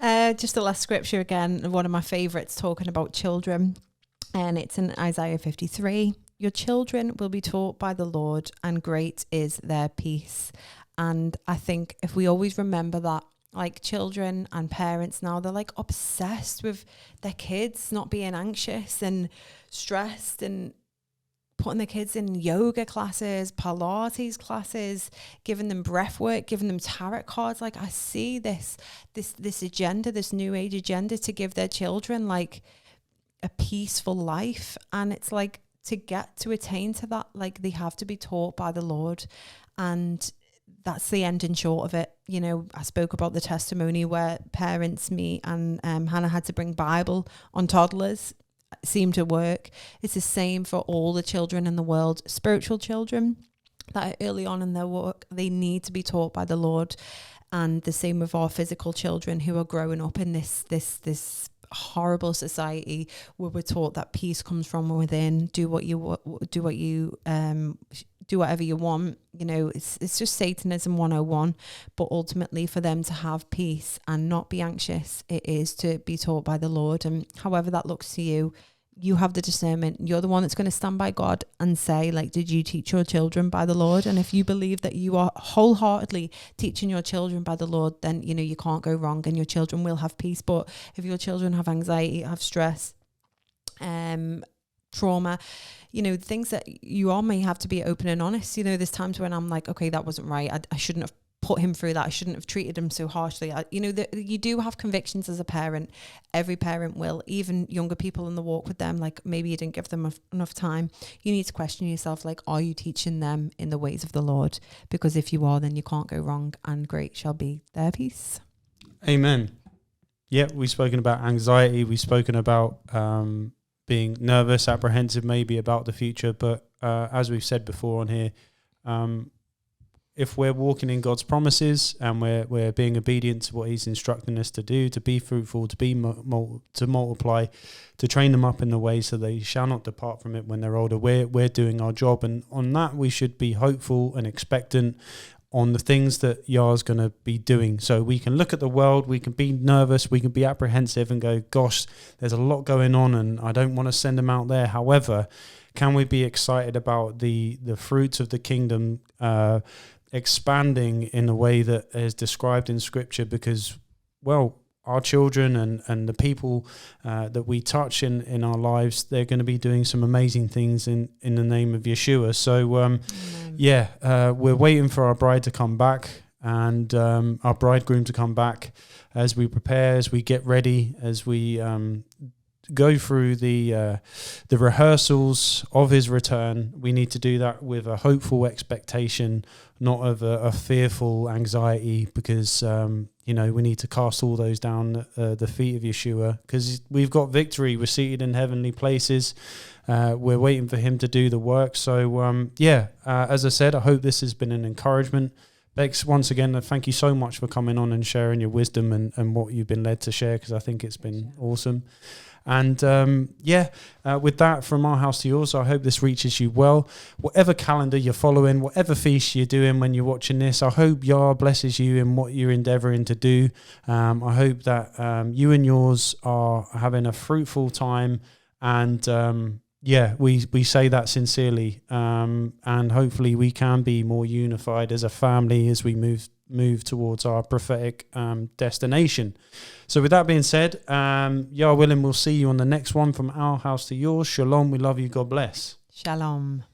Just the last scripture again, one of my favorites, talking about children, and it's in Isaiah 53. Your children will be taught by the Lord, and great is their peace. And I think if we always remember that, like, children and parents now, they're like obsessed with their kids not being anxious and stressed, and putting the kids in yoga classes, Pilates classes, giving them breath work, giving them tarot cards. Like, I see this agenda, this new age agenda, to give their children like a peaceful life. And it's like, to attain to that, like, they have to be taught by the Lord. And that's the end and short of it. I spoke about the testimony where parents, me and Hannah, had to bring Bible on toddlers. It seemed to work. It's the same for all the children in the world. Spiritual children that are early on in their walk, they need to be taught by the Lord. And the same with our physical children who are growing up in this horrible society where we're taught that peace comes from within. Do whatever you want. It's just Satanism 101. But ultimately, for them to have peace and not be anxious, it is to be taught by the Lord. And however that looks to you, you have the discernment. You're the one that's going to stand by God and say, like, did you teach your children by the Lord? And if you believe that you are wholeheartedly teaching your children by the Lord, then you can't go wrong, and your children will have peace. But if your children have anxiety, have stress, trauma, things that you all may have to be open and honest. There's times when I'm like, okay, that wasn't right. I shouldn't have put him through that. I shouldn't have treated him so harshly. You do have convictions as a parent. Every parent will, even younger people in the walk with them. Like, maybe you didn't give them enough time. You need to question yourself, like, are you teaching them in the ways of the Lord? Because if you are, then you can't go wrong, and great shall be their peace. Amen. Yeah, we've spoken about anxiety. We've spoken about being nervous, apprehensive maybe about the future. But as we've said before on here, if we're walking in God's promises and we're being obedient to what he's instructing us to do, to be fruitful, to be to multiply, to train them up in the way so they shall not depart from it when they're older, we're doing our job. And on that, we should be hopeful and expectant, on the things that Yah's going to be doing. So we can look at the world, we can be nervous, we can be apprehensive and go, gosh, there's a lot going on and I don't want to send them out there. However, can we be excited about the fruits of the kingdom expanding in a way that is described in Scripture? Because, well, our children and the people that we touch in our lives, they're going to be doing some amazing things in the name of Yeshua. So, we're waiting for our bride to come back and our bridegroom to come back as we prepare, as we get ready, as we go through the rehearsals of his return. We need to do that with a hopeful expectation, not of a fearful anxiety, because we need to cast all those down the feet of Yeshua, because we've got victory. We're seated in heavenly places. We're waiting for him to do the work. So as I said, I hope this has been an encouragement. Bex, once again, thank you so much for coming on and sharing your wisdom and what you've been led to share, because I think it's been awesome. And with that, from our house to yours, I hope this reaches you well. Whatever calendar you're following, whatever feast you're doing when you're watching this, I hope Yah blesses you in what you're endeavoring to do. I hope that you and yours are having a fruitful time. And we say that sincerely. And hopefully we can be more unified as a family as we move towards our prophetic destination. So with that being said, Yah willing, we'll see you on the next one, from our house to yours. Shalom. We love you. God bless. Shalom.